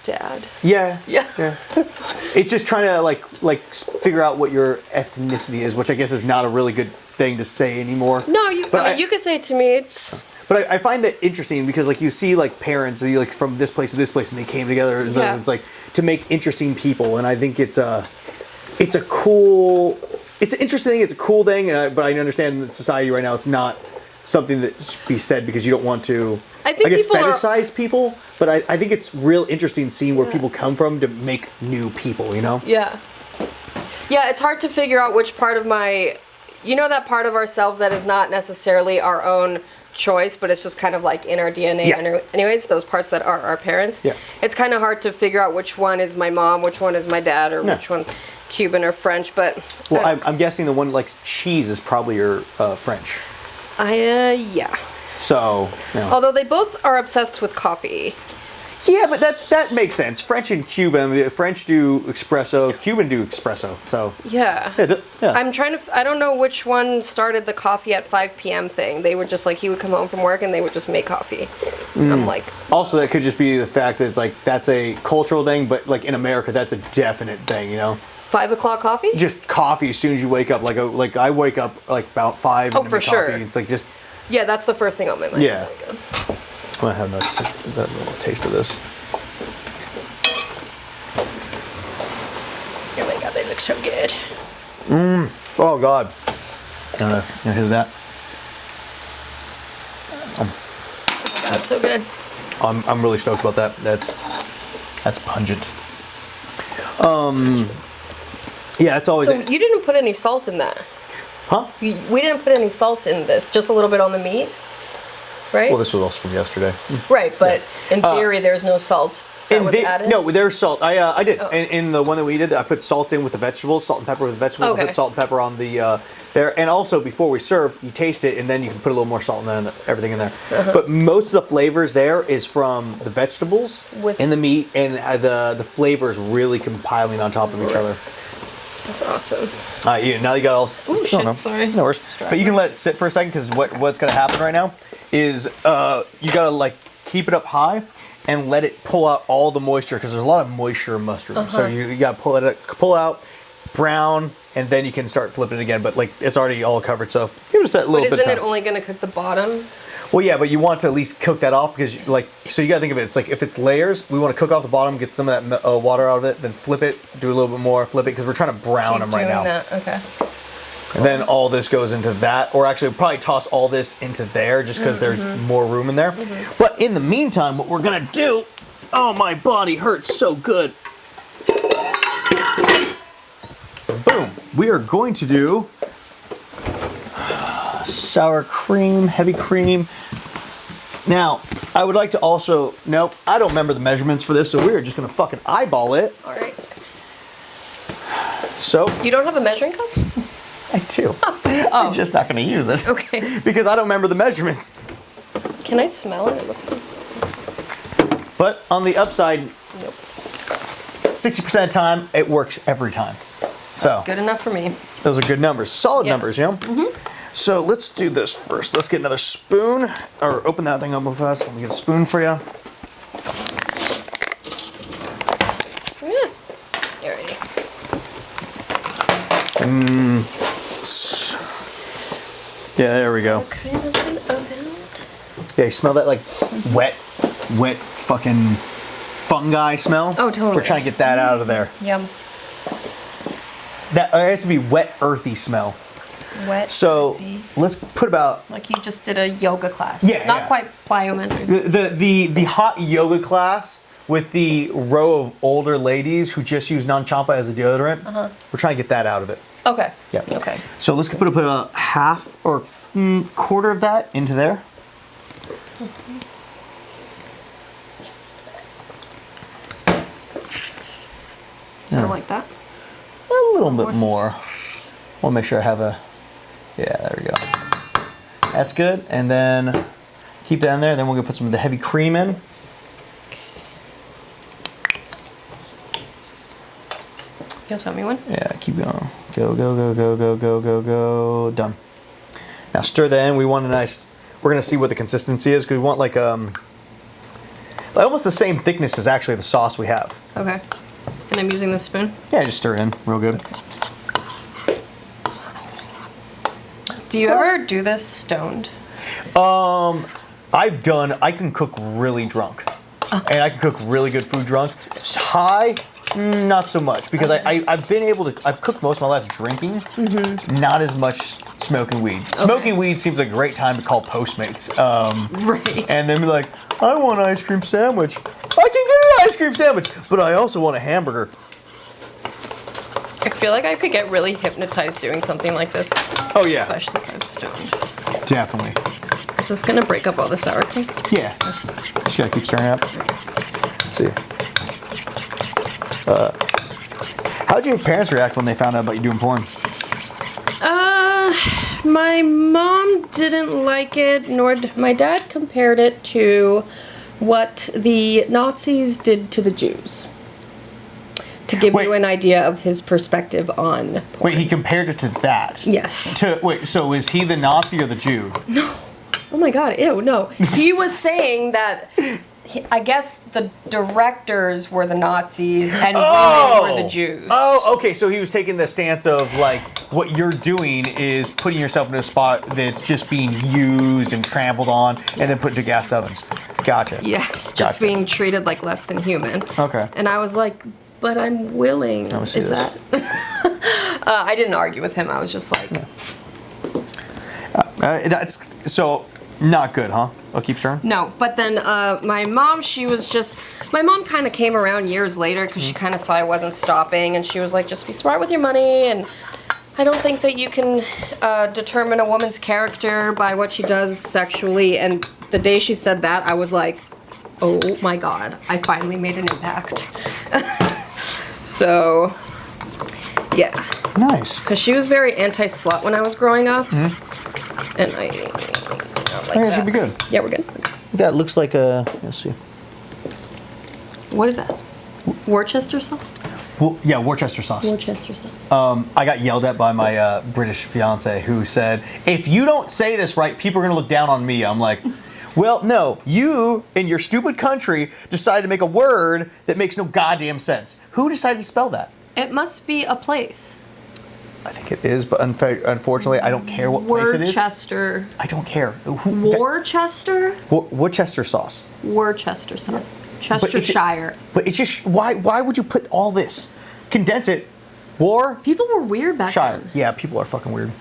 dad. Yeah. Yeah. Yeah. It's just trying to like figure out what your ethnicity is, which I guess is not a really good thing to say anymore. No, you. But I mean, you could say it to me. It's. But I find that interesting because like you see like parents like from this place to this place and they came together and Yeah. it's like to make interesting people, and I think it's a cool, it's an interesting thing, it's a cool thing, but I understand that society right now it's not something that should be said because you don't want to I think guess people are- fetishize people, but I think it's real interesting seeing where people come from to make new people, you know? Yeah. Yeah, it's hard to figure out which part of my, you know, that part of ourselves that is not necessarily our own choice, but it's just kind of like in our DNA. Yeah. Anyways, those parts that are our parents. Yeah. It's kind of hard to figure out which one is my mom, which one is my dad, or Yeah. which one's Cuban or French. But Well, I'm guessing the one that likes cheese is probably your French. yeah. So, you know. Although they both are obsessed with coffee. Yeah, but that makes sense. French and Cuban. I mean, French do espresso, Cuban do espresso. So Yeah. yeah. I'm trying to. I don't know which one started the coffee at 5 p.m. thing. They would just like he would come home from work and they would just make coffee. I'm like, Also, that could just be the fact that it's like that's a cultural thing, but like in America, that's a definite thing. You know, 5 o'clock coffee. just coffee as soon as you wake up. Like I wake up like about 5. Oh, and for make sure. Coffee. It's like just Yeah, that's the first thing on my mind. yeah. I'm gonna have that little taste of this. Oh my god, they look so good. Oh God. Gonna hit that. That's so good. I'm really stoked about that. That's pungent. Yeah, it's always. So you didn't put any salt in that. Huh? We didn't put any salt in this. Just a little bit on the meat, right? Well, this was also from yesterday. Right, but in theory, there's no salt that was added. No, there's salt. I did. Oh. In the one that we did, I put salt in with the vegetables, salt and pepper with the vegetables. I Okay. put salt and pepper on the there, and also before we serve, you taste it, and then you can put a little more salt in there and everything in there. But most of the flavors there is from the vegetables With- and the meat, and the flavors really compiling on top of each other. That's awesome. Now you got all. Ooh, shit, sorry. No worries. Distracted. But you can let it sit for a second because what's going to happen right now is you gotta like keep it up high and let it pull out all the moisture because there's a lot of moisture in mushrooms. So you gotta pull out, brown, and then you can start flipping it again. But like it's already all covered, so give it a little bit of Isn't time. it only gonna cook the bottom? Well, yeah, but you want to at least cook that off because, like, so you gotta think of it. It's like if it's layers, we want to cook off the bottom, get some of that water out of it, then flip it, do a little bit more, flip it because we're trying to brown them right now. That. Okay. And then all this goes into that, or actually, we'll probably toss all this into there just because there's more room in there. But in the meantime, what we're gonna do? Oh, my body hurts so good. Boom. We are going to do sour cream, heavy cream. Now, I would like to also, nope, I don't remember the measurements for this, so we're just gonna fucking eyeball it. All right. So. You don't have a measuring cup? I do. I'm just not gonna use it. Okay. Because I don't remember the measurements. Can I smell it? It looks like it's... But on the upside, Nope. 60% of the time, it works every time. So. That's good enough for me. Those are good numbers. Solid Yeah. numbers, you know? So let's do this first. Let's get another spoon, or open that thing up real fast. Let me get a spoon for you. Yeah. You're ready. Yeah, there we go. Cream has been opened. Yeah, you smell that like wet fucking fungi smell? Oh, totally. We're trying to get that out of there. Yum. That has to be wet, earthy smell. Wet. So easy. let's put about Like you just did a yoga class. Yeah, Not yeah. quite plyometric. the hot yoga class with the row of older ladies who just use non-champa as a deodorant. We're trying to get that out of it. Okay. Yeah. Okay. So let's put a half or quarter of that into there. So like that. A little bit more. We'll make sure I have a. Yeah, there we go. That's good. And then keep that in there. Then we're gonna put some of the heavy cream in. You'll tell me when. Yeah, keep going. Go, go, go, go, go, go, go, go. Done. Now stir that in. We want a nice. We're gonna see what the consistency is because we want like almost the same thickness as actually the sauce we have. Okay. And I'm using this spoon. Yeah, just stir it in real good. Do you ever do this stoned? I can cook really drunk. And I can cook really good food drunk. High, not so much. Because I've cooked most of my life drinking, not as much smoking weed. Smoking weed seems like a great time to call Postmates. Right. And then be like, I want an ice cream sandwich. I can get an ice cream sandwich, but I also want a hamburger. I feel like I could get really hypnotized doing something like this. Oh, yeah. Especially if I'm stoned. Definitely. Is this gonna break up all the sour cream? Yeah. Just gotta keep stirring up. Let's see. How'd your parents react when they found out about you doing porn? My mom didn't like it, nor my dad compared it to what the Nazis did to the Jews. To give Wait. you an idea of his perspective on porn. Wait, he compared it to that? Yes. Wait, so is he the Nazi or the Jew? Oh my god, ew, no. He was saying that I guess the directors were the Nazis and women were the Jews. Oh, okay. So he was taking the stance of like, what you're doing is putting yourself in a spot that's just being used and trampled on and then put into gas ovens. Gotcha. Yes, just Gotcha. being treated like less than human. Okay. And I was like, but I'm willing. Let me see Is this. that? I didn't argue with him. I was just like, That's so not good, huh? I'll keep stirring. no. But then my mom, my mom kind of came around years later because she kind of saw I wasn't stopping, and she was like, just be smart with your money, and I don't think that you can determine a woman's character by what she does sexually. And the day she said that, I was like, oh my god, I finally made an impact. So, yeah. Nice. Because she was very anti-slut when I was growing up. And I don't like Okay, that. should be good. Yeah, we're good. That looks like a. Let's see. What is that? Worcester sauce? Well, yeah, Worcester sauce. Worcester sauce. I got yelled at by my British fiance who said, if you don't say this right, people are going to look down on me. I'm like, well, no, you in your stupid country decided to make a word that makes no goddamn sense. Who decided to spell that? It must be a place. I think it is, but unfortunately, I don't care what place it is. Worcester. I don't care. Worcester? Worcester sauce. Worcester sauce. Chestershire. But it's just, why would you put all this? Condense it. War. People were weird back Shire. then. Yeah, people are fucking weird.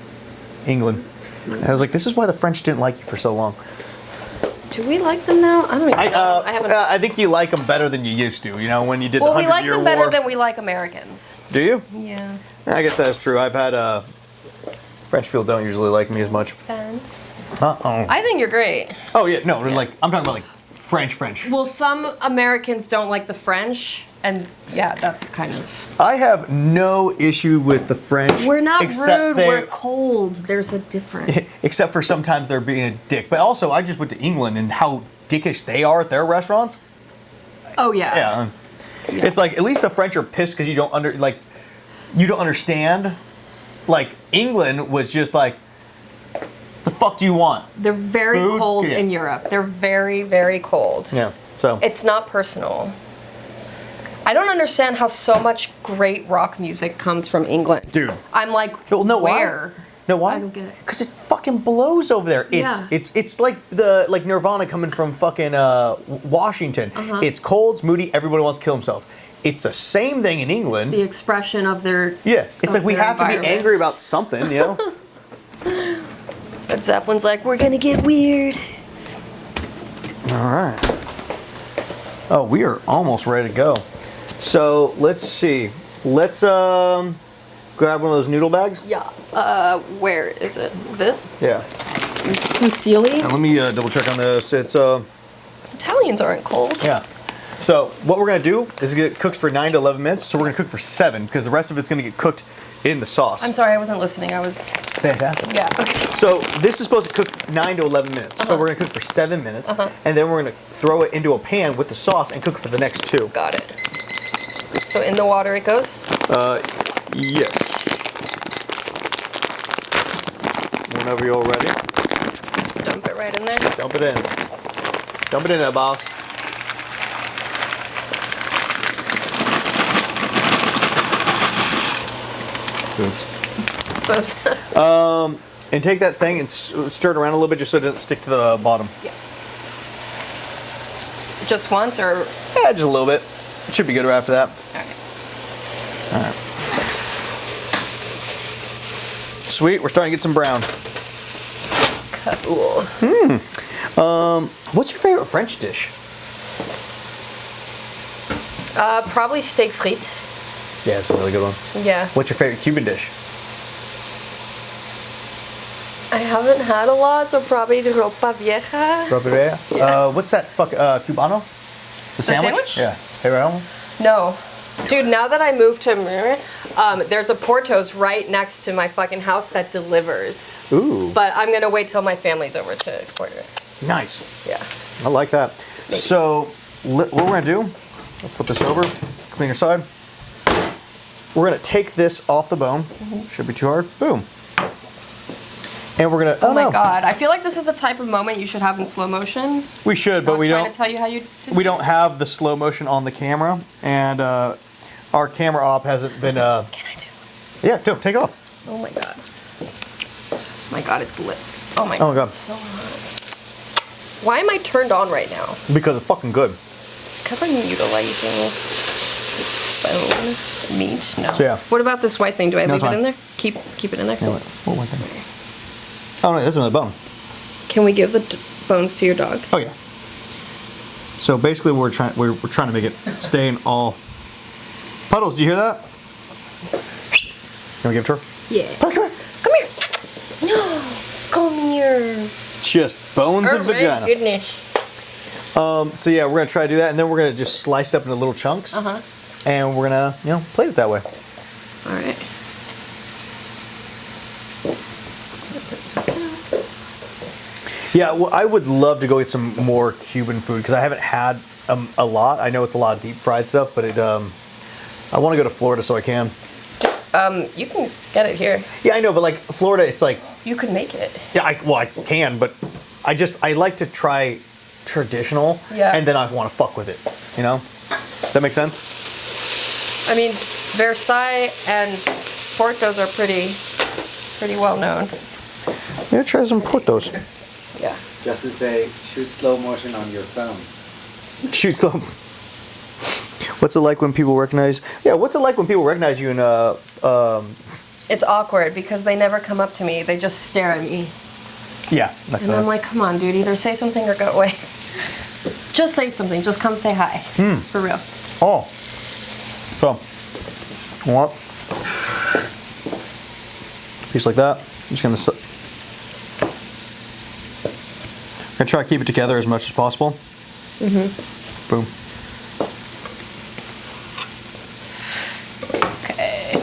England. And I was like, this is why the French didn't like you for so long. Do we like them now? I don't even know. I think you like them better than you used to. You know, when you did the 100-year war. Well, we like them better than we like Americans. Do you? Yeah. I guess that's true. I've had French people don't usually like me as much. Depends. Uh-oh. I think you're great. Oh yeah, no, like I'm talking about like French. Well, some Americans don't like the French, and yeah, that's kind of. I have no issue with the French. We're not rude. We're cold. There's a difference. Except for sometimes they're being a dick. But also, I just went to England and how dickish they are at their restaurants. Oh yeah. Yeah. It's like at least the French are pissed because you don't understand. Like England was just like, the fuck do you want? They're very Food? cold Yeah. in Europe. They're very, very cold. Yeah. So It's not personal. I don't understand how so much great rock music comes from England. Dude. I'm like, No, where? Why? No, why? I don't get it. Because it fucking blows over there. Yeah. It's like the Nirvana coming from fucking Washington. It's cold, it's moody, everybody wants to kill himself. It's the same thing in England. The expression of their Yeah, it's like we their have to be environment. angry about something, you know? Led Zeppelin's like, we're gonna get weird. All right. Oh, we are almost ready to go. So let's see. Let's grab one of those noodle bags. Yeah. Where is it? This? Yeah. Fusilli? And let me double check on this. It's Italians aren't cold. yeah. So what we're gonna do is get it cooked for 9 to 11 minutes. So we're gonna cook for 7 because the rest of it's gonna get cooked in the sauce. I'm sorry, I wasn't listening. I was. Fantastic. Yeah. Okay. So this is supposed to cook 9 to 11 minutes. So we're gonna cook for 7 minutes, and then we're gonna throw it into a pan with the sauce and cook for the next 2. Got it. So in the water it goes? Yes. Whenever you're ready, Just dump it right in there. dump it in. Dump it in there, boss. Oops. Oops. And take that thing and stir it around a little bit just so it doesn't stick to the bottom. Yeah. Just once or? Yeah, just a little bit. It should be good after that. All right. All right. Sweet, we're starting to get some brown. Cool. What's your favorite French dish? Probably steak frites. Yeah, it's a really good one. Yeah. What's your favorite Cuban dish? I haven't had a lot, so probably the ropa vieja. Ropa Yeah. what's that Cubano? The sandwich? sandwich? Yeah. Hey, right. No. Dude, now that I moved to there's a Porto's right next to my fucking house that delivers. Ooh. But I'm gonna wait till my family's over to order it. Nice. Yeah. I like that. Maybe. So, what we're gonna do, I'll flip this over, clean your side. We're gonna take this off the bone. Should be too hard. Boom. And we're gonna. Oh my no. god. I feel like this is the type of moment you should have in slow motion. We should, but Not we trying don't. to tell you how you. We don't have the slow motion on the camera, and our camera op hasn't been. Can I do? Yeah, don't take it off. Oh my god. My god, it's lit. Oh my Oh my God. It's so hot. Why am I turned on right now? Because it's fucking good. It's because I'm utilizing bone meat. No. So, yeah. What about this white thing? Do I No, leave it's it in fine. there? Keep it in there. Yeah, what one thing? Oh no, that's another bone. Can we give the bones to your dog? Oh yeah. So basically, we're trying to make it stay in all. Puddles, do you hear that? Can we give it to her? Yeah. Puddles, come here. Come here. Come here. Just bones Oh and my vagina. goodness. So yeah, we're gonna try to do that, and then we're gonna just slice it up into little chunks, and we're gonna plate it that way. All right. Yeah, well, I would love to go get some more Cuban food because I haven't had a lot. I know it's a lot of deep fried stuff, but I want to go to Florida so I can. You can get it here. Yeah, I know, but like Florida, it's like You can make it. yeah, I can, but I like to try traditional, Yeah. and then I want to fuck with it. You know, that makes sense. I mean, Versailles and Portos are pretty well known. Yeah, try some Portos. Yeah. Just to say, shoot slow motion on your phone. Shoot slow. What's it like when people recognize? Yeah, what's it like when people recognize you in It's awkward because they never come up to me. They just stare at me. Yeah. Like And I'm like, come on, dude, either say something or go away. Just say something. Just come say hi. For real. oh. So, what? Piece like that. I'm just gonna try to keep it together as much as possible. Boom. Okay.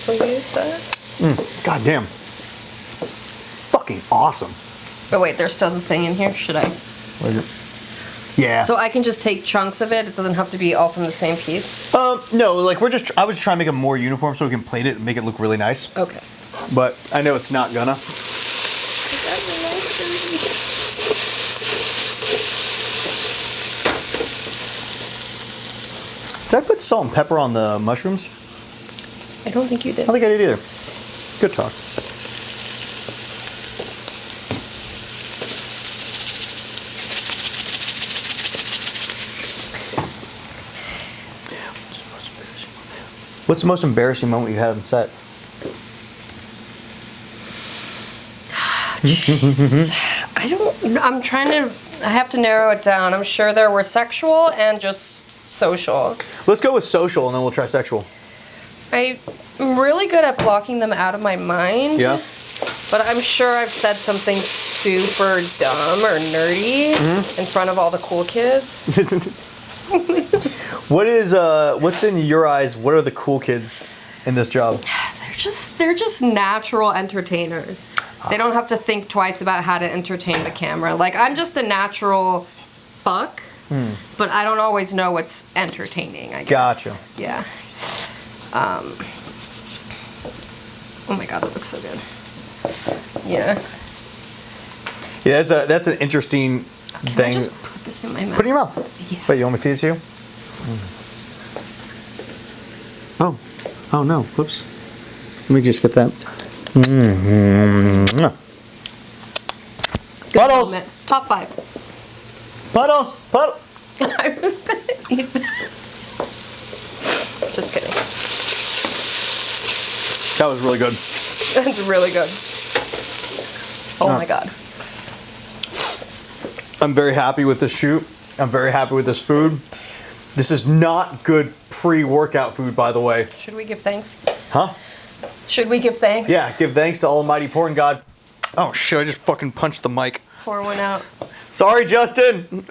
We'll use that. God damn. Fucking awesome. Oh, wait, there's still the thing in here. Should I? Yeah. So I can just take chunks of it. It doesn't have to be all from the same piece. No, like I was trying to make it more uniform so we can plate it and make it look really nice. Okay. But I know it's not gonna. Did I put salt and pepper on the mushrooms? I don't think you I did. don't think I did either. Good talk. What's the most embarrassing moment you had on set? I have to narrow it down. I'm sure there were sexual and just social. Let's go with social and then we'll try sexual. I'm really good at blocking them out of my mind. Yeah? But I'm sure I've said something super dumb or nerdy in front of all the cool kids. What's in your eyes? What are the cool kids in this job? They're just natural entertainers. They don't have to think twice about how to entertain the camera. Like, I'm just a natural fuck, but I don't always know what's entertaining, I guess. Gotcha. Yeah. Oh my god, that looks so good. Yeah. Yeah, that's an interesting Can thing. I just put this in my mouth? Put it in your mouth. Yes. Wait, you want me to feed it to you? Oh. Oh no. Whoops. Let me just get that. Good Puddles. moment. Top 5. Puddles. Puddles. I was gonna eat that. Just kidding. That was really good. That's really good. Oh my god. I'm very happy with this shoot. I'm very happy with this food. This is not good pre-workout food, by the way. Should we give thanks? Huh? Should we give thanks? Yeah, give thanks to Almighty Porn God. Oh shit, I just fucking punched the mic. Pour one out. Sorry, Justin.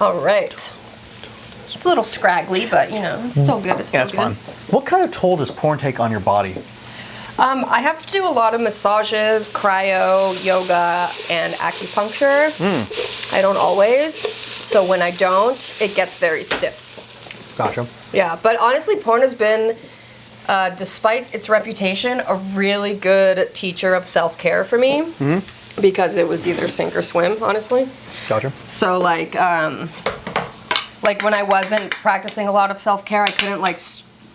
All right. It's a little scraggly, but you know, it's still good. It's still Yeah, it's good. fun. What kind of toll does porn take on your body? I have to do a lot of massages, cryo, yoga, and acupuncture. I don't always. So when I don't, it gets very stiff. Gotcha. Yeah, but honestly, porn has been, despite its reputation, a really good teacher of self-care for me. Because it was either sink or swim, honestly. Gotcha. So like when I wasn't practicing a lot of self-care, I couldn't like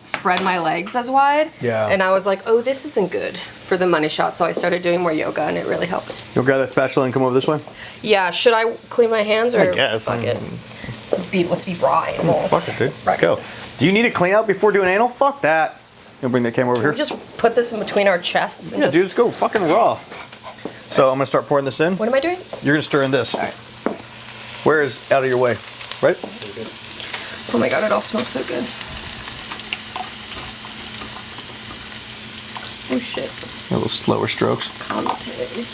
spread my legs as wide. Yeah. And I was like, oh, this isn't good for the money shot. So I started doing more yoga, and it really helped. You'll grab that spatula and come over this way? Yeah. Should I clean my hands or? I guess. Fuck it. Let's be raw animals. Fuck it, dude. Let's Right. go. Do you need to clean out before doing anal? Fuck that. You'll bring that camera over We here? just put this in between our chests. And Yeah, just, dude, let's go fucking raw. So I'm gonna start pouring this in. What am I doing? You're gonna stir in this. All right. Where is out of your way? Right? Oh my god, it all smells so good. Oh shit. A little slower strokes. Commentary.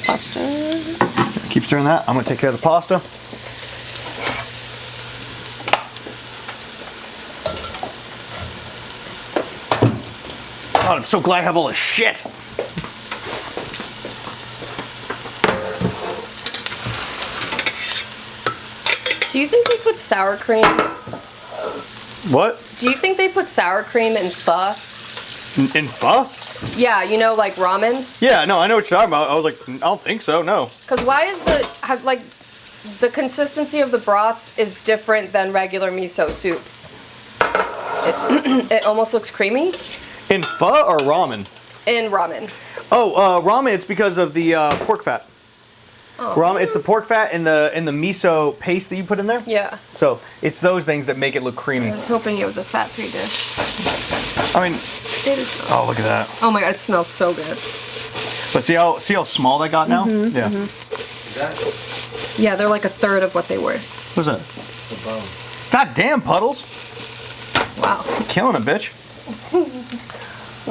Pasta. Keep stirring that. I'm gonna take care of the pasta. God, I'm so glad I have all this shit. Do you think they put sour cream? What? Do you think they put sour cream in pho? In pho? Yeah, you know, like ramen. Yeah, no, I know what you're talking about. I was like, I don't think so, no. Because why is the consistency of the broth is different than regular miso soup? It almost looks creamy. In pho or ramen? In ramen. Oh, ramen, it's because of the pork fat. Oh. Ramen, it's the pork fat in the miso paste that you put in there. Yeah. So it's those things that make it look creamy. I was hoping it was a fat-free dish. I mean, It is. oh, look at that. Oh my god, it smells so good. But see how small that got now? Yeah. Is that Yeah, they're like a third of what they were. What's that? the bone? God damn, Puddles. Wow. Killing a bitch.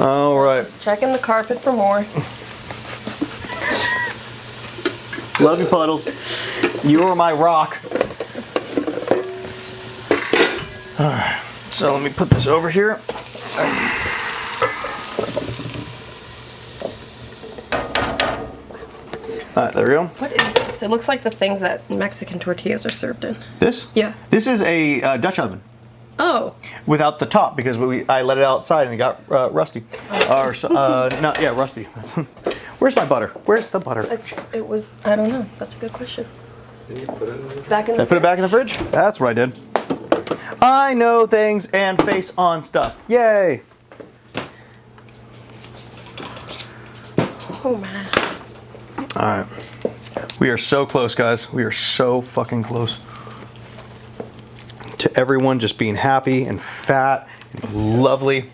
All right. Checking the carpet for more. Love you, Puddles. You are my rock. All right. So let me put this over here. All right, there we go. What is this? It looks like the things that Mexican tortillas are served in. This? Yeah. This is a Dutch oven Oh. without the top because I let it outside and it got rusty. Rusty. Where's my butter? Where's the butter? I don't know. That's a good question. Did you put it in the Back in Did I put it back in the fridge? That's what I did. I know things and face on stuff. Yay! Oh man. All right. We are so close, guys. We are so fucking close to everyone just being happy and fat and lovely.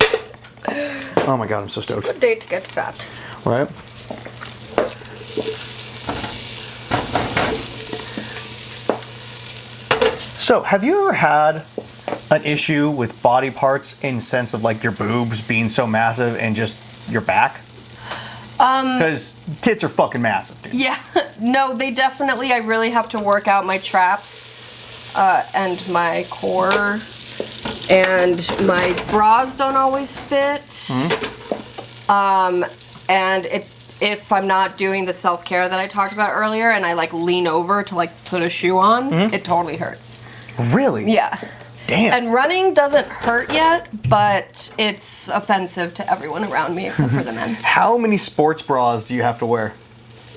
Oh my god, I'm so stoked. Good day to get fat. Right? So, have you ever had an issue with body parts in sense of like your boobs being so massive and just your back? Because tits are fucking massive, dude. Yeah. No, they definitely. I really have to work out my traps and my core, and my bras don't always fit. And if I'm not doing the self-care that I talked about earlier, and I like lean over to like put a shoe on, it totally hurts. Really? Yeah. Damn. And running doesn't hurt yet, but it's offensive to everyone around me except for the men. How many sports bras do you have to wear?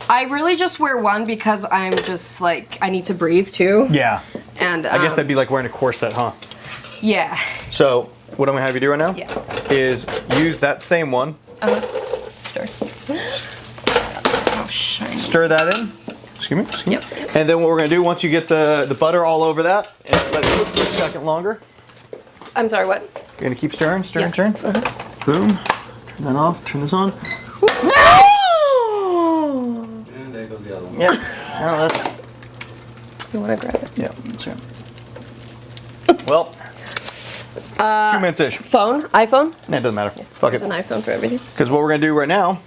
I really just wear one because I'm just like, I need to breathe too. Yeah. And I guess that'd be like wearing a corset, huh? yeah. So, what I'm gonna have you do right now Yeah. is use that same one, Stir. Oh, shiny. stir that in. Excuse me. Excuse me. Yep. And then what we're gonna do once you get the butter all over that, and let it cook for a second longer. I'm sorry, what? You're gonna keep stirring, stirring, Yeah. stirring. Boom. Turn that off. Turn this on. No! And there goes the other one. Yeah. Oh, that's. You want to grab it? Yeah. That's it. Well. 2 minutes-ish. Phone? iPhone? It doesn't matter. Fuck There's it. an iPhone for everything. Because what we're gonna do right now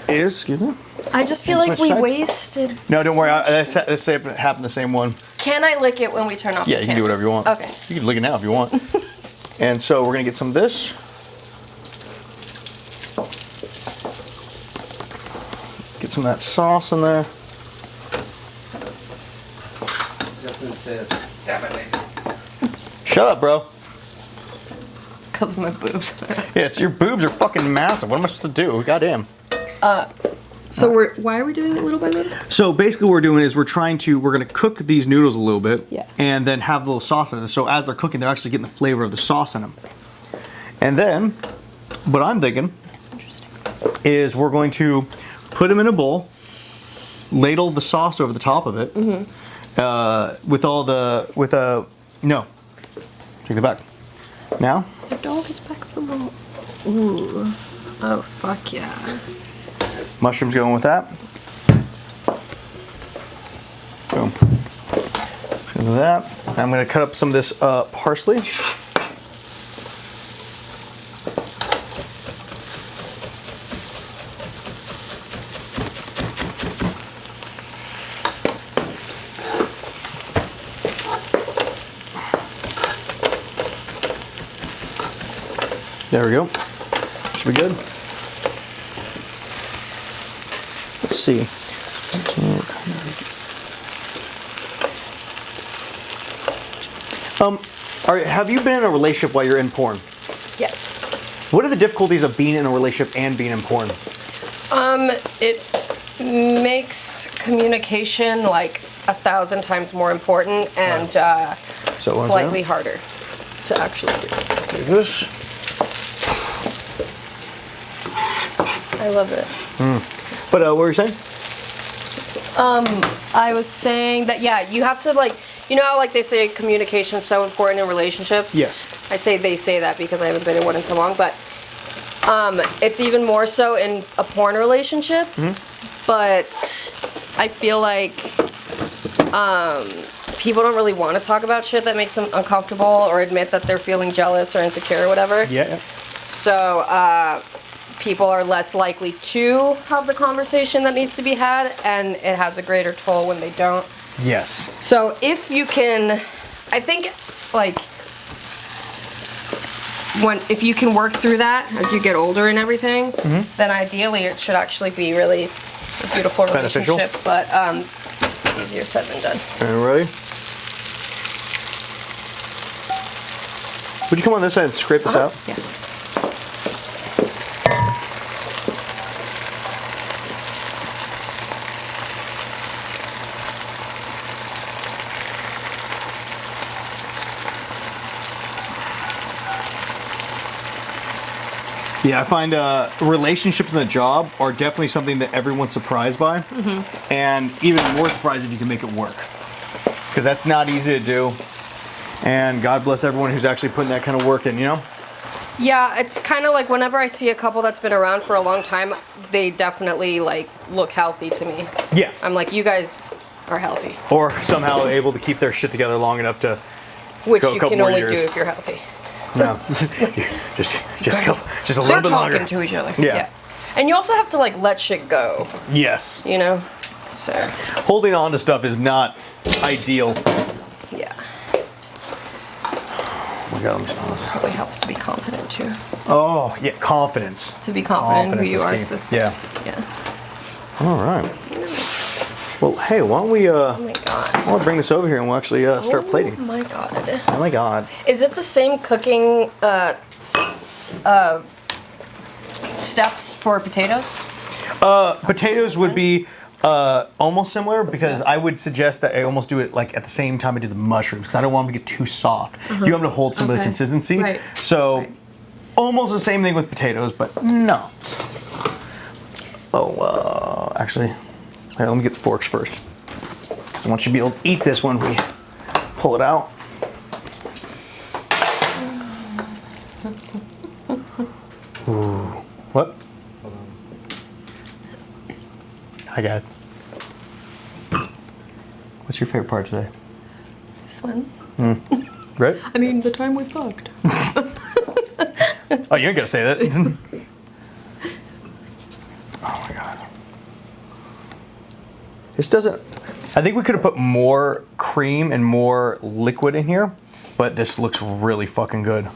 is, excuse me. I just feel Can you like switch we sides? wasted. No, don't worry. This happened the same one. Can I lick it when we turn off Yeah, the you can do whatever you want. Okay. You can lick it now if you want. And so we're gonna get some of this. Get some of that sauce in there. Justin says, damn it. Shut up, bro. It's because of my boobs. Yeah, your boobs are fucking massive. What am I supposed to do? Goddamn. So why are we doing it little by little? So basically what we're doing is we're gonna cook these noodles a little bit. Yeah. And then have a little sauce in it. So as they're cooking, they're actually getting the flavor of the sauce in them. And then, what I'm thinking is we're going to put them in a bowl, ladle the sauce over the top of it, no, take it back. Now, I have to hold this back for a moment. Ooh. Oh, fuck yeah. mushrooms going with that. Boom. Do that. I'm going to cut up some of this parsley. There we go. Should be good. Let's see. Have you been in a relationship while you're in porn? Yes. What are the difficulties of being in a relationship and being in porn? It makes communication like 1,000 times more important and slightly harder to actually do. Okay, this. I love it. But what were you saying? I was saying that, yeah, you have to, like, you know how, like, they say communication is so important in relationships? Yes. I say they say that because I haven't been in one in so long, but it's even more so in a porn relationship. But I feel like people don't really want to talk about shit that makes them uncomfortable or admit that they're feeling jealous or insecure or whatever. Yeah. So people are less likely to have the conversation that needs to be had, and it has a greater toll when they don't. Yes. So if you can, I think, like, if you can work through that as you get older and everything, then ideally it should actually be really a beautiful Beneficial. relationship. But it's easier said than done. Are you ready? Would you come on this side and scrape this out? Yeah. Yeah, I find relationships in the job are definitely something that everyone's surprised by, and even more surprised if you can make it work, because that's not easy to do. And God bless everyone who's actually putting that kind of work in, you know? Yeah, it's kind of like whenever I see a couple that's been around for a long time, they definitely, like, look healthy to me. Yeah. I'm like, you guys are healthy. Or somehow able to keep their shit together long enough to Which go a you couple can more only years. do if you're healthy. No, just a little They're bit longer. talking to each other. Yeah. And you also have to, like, let shit go, Yes. you know? So, Holding on to stuff is not ideal. yeah. Oh my God, let me smell this. Probably helps to be confident, too. Oh, yeah, confidence. To be confident in who you are. is So, key. Yeah. yeah. All right. Well, hey, why don't we Oh my god. I'll bring this over here and we'll actually start plating. Oh my god. Oh my God. Is it the same cooking steps for potatoes? Potatoes would be almost similar, because I would suggest that I almost do it like at the same time I do the mushrooms, because I don't want them to get too soft. You want them to hold some of the Okay. consistency. Right. So Right. almost the same thing with potatoes, but no. Oh, actually, here, let me get the forks first. So I want you to be able to eat this when we pull it out. Ooh. What? Hi guys. What's your favorite part today? This one. Right? I mean, the time we fucked. Oh, you ain't gonna say that. Oh my God. This doesn't. I think we could have put more cream and more liquid in here, but this looks really fucking good.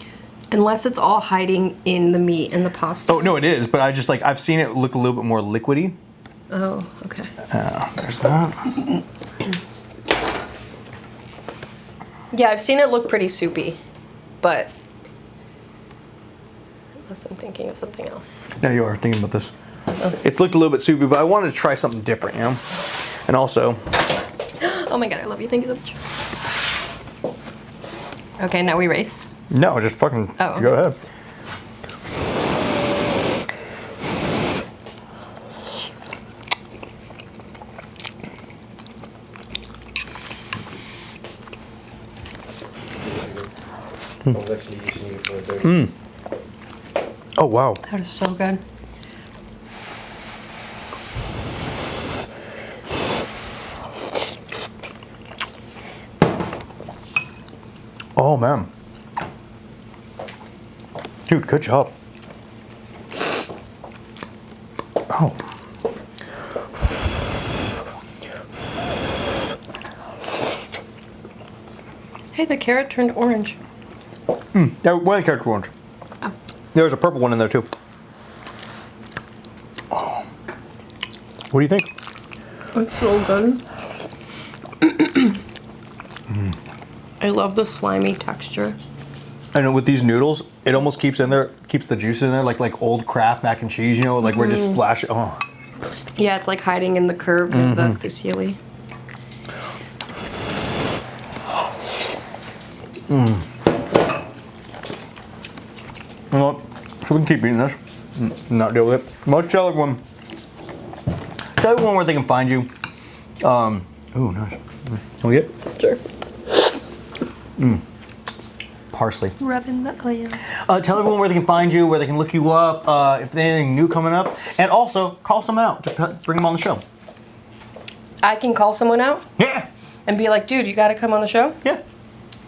Unless it's all hiding in the meat and the pasta. Oh no, it is. But I just like I've seen it look a little bit more liquidy. Oh, okay. There's that. Yeah, I've seen it look pretty soupy, but unless I'm thinking of something else. Now you are thinking about this. It's looked a little bit soupy, but I wanted to try something different, you know. And also, Oh my god, I love you. Thank you so much. Okay, now we race. no, just fucking Oh. go ahead. I was actually using it for a third. Oh wow. That is so good. Oh man. Dude, good job. Oh. Hey, the carrot turned orange. Yeah, one of the character orange. Oh. There's a purple one in there too. Oh. What do you think? It's so good. I love the slimy texture. And with these noodles, it almost keeps in there, keeps the juice in there, like old Kraft mac and cheese. You know, like we're just splashing. Oh. Yeah, it's like hiding in the curves of the fusilli. You know what? So we can keep eating this. Not deal with it. Let's tell everyone. Tell everyone where they can find you. Ooh, nice. Can we get? Sure. Parsley. Rubbing the oil. Tell everyone where they can find you, where they can look you up, if there's anything new coming up, and also call someone out to bring them on the show. I can call someone out Yeah. and be like, dude, you got to come on the show? Yeah.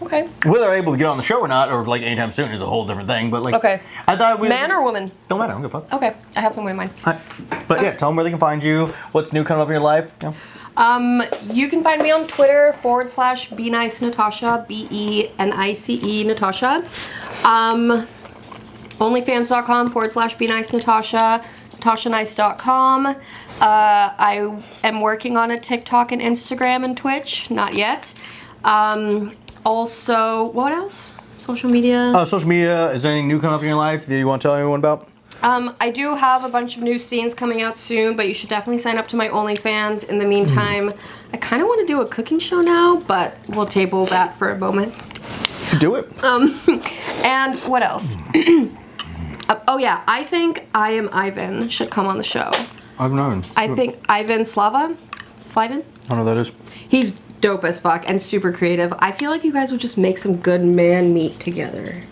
Okay. Whether they're able to get on the show or not, or like anytime soon, is a whole different thing. But like, Okay. I thought we Man or woman? don't matter. I don't give a fuck. Okay. I have someone in mind. All right. But yeah, tell them where they can find you. What's new coming up in your life? Yeah. You can find me on Twitter /Be Nice Natasha, BENICE Natasha. Onlyfans.com /Be Nice Natasha, NatashaNice.com. I am working on a TikTok and Instagram and Twitch, not yet. Also, what else? Social media. Social media. Is there anything new coming up in your life that you want to tell everyone about? I do have a bunch of new scenes coming out soon, but you should definitely sign up to my OnlyFans. In the meantime, I kind of want to do a cooking show now, but we'll table that for a moment. Do it. And what else? Oh yeah, I think I Am Ivan should come on the show. I've known. I think Ivan Slavin? I don't know who that is. He's dope as fuck and super creative. I feel like you guys would just make some good man meat together.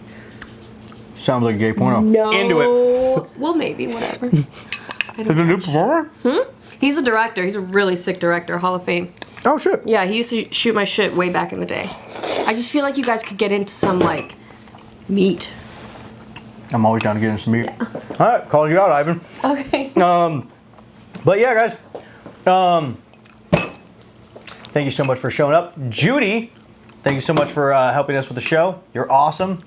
Sounds like a gay porno. No. Into it. Well, maybe, whatever. Is it a new performer? He's a director. He's a really sick director, Hall of Fame. Oh shit. Yeah, he used to shoot my shit way back in the day. I just feel like you guys could get into some, like, meat. I'm always down to get into some meat. Yeah. All right, called you out, Ivan. Okay. But yeah, guys. Thank you so much for showing up. Judy, thank you so much for helping us with the show. You're awesome.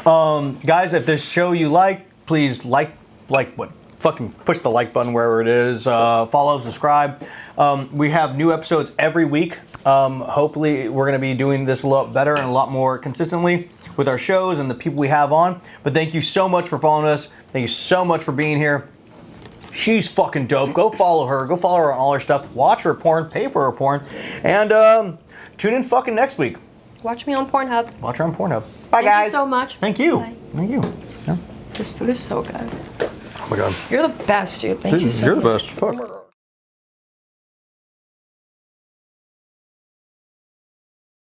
Guys, if this show you like, please fucking push the like button wherever it is. Follow, subscribe. We have new episodes every week. Hopefully we're going to be doing this a lot better and a lot more consistently with our shows and the people we have on. But thank you so much for following us. Thank you so much for being here. She's fucking dope. Go follow her. Go follow her on all her stuff. Watch her porn. Pay for her porn. And tune in fucking next week. Watch me on Pornhub. Watch her on Pornhub. Bye, guys. Thank you so much. Thank you. Bye. Thank you. Yeah. This food is so good. Oh my god. You're the best, dude. Thank you so You're much. the best. Fuck.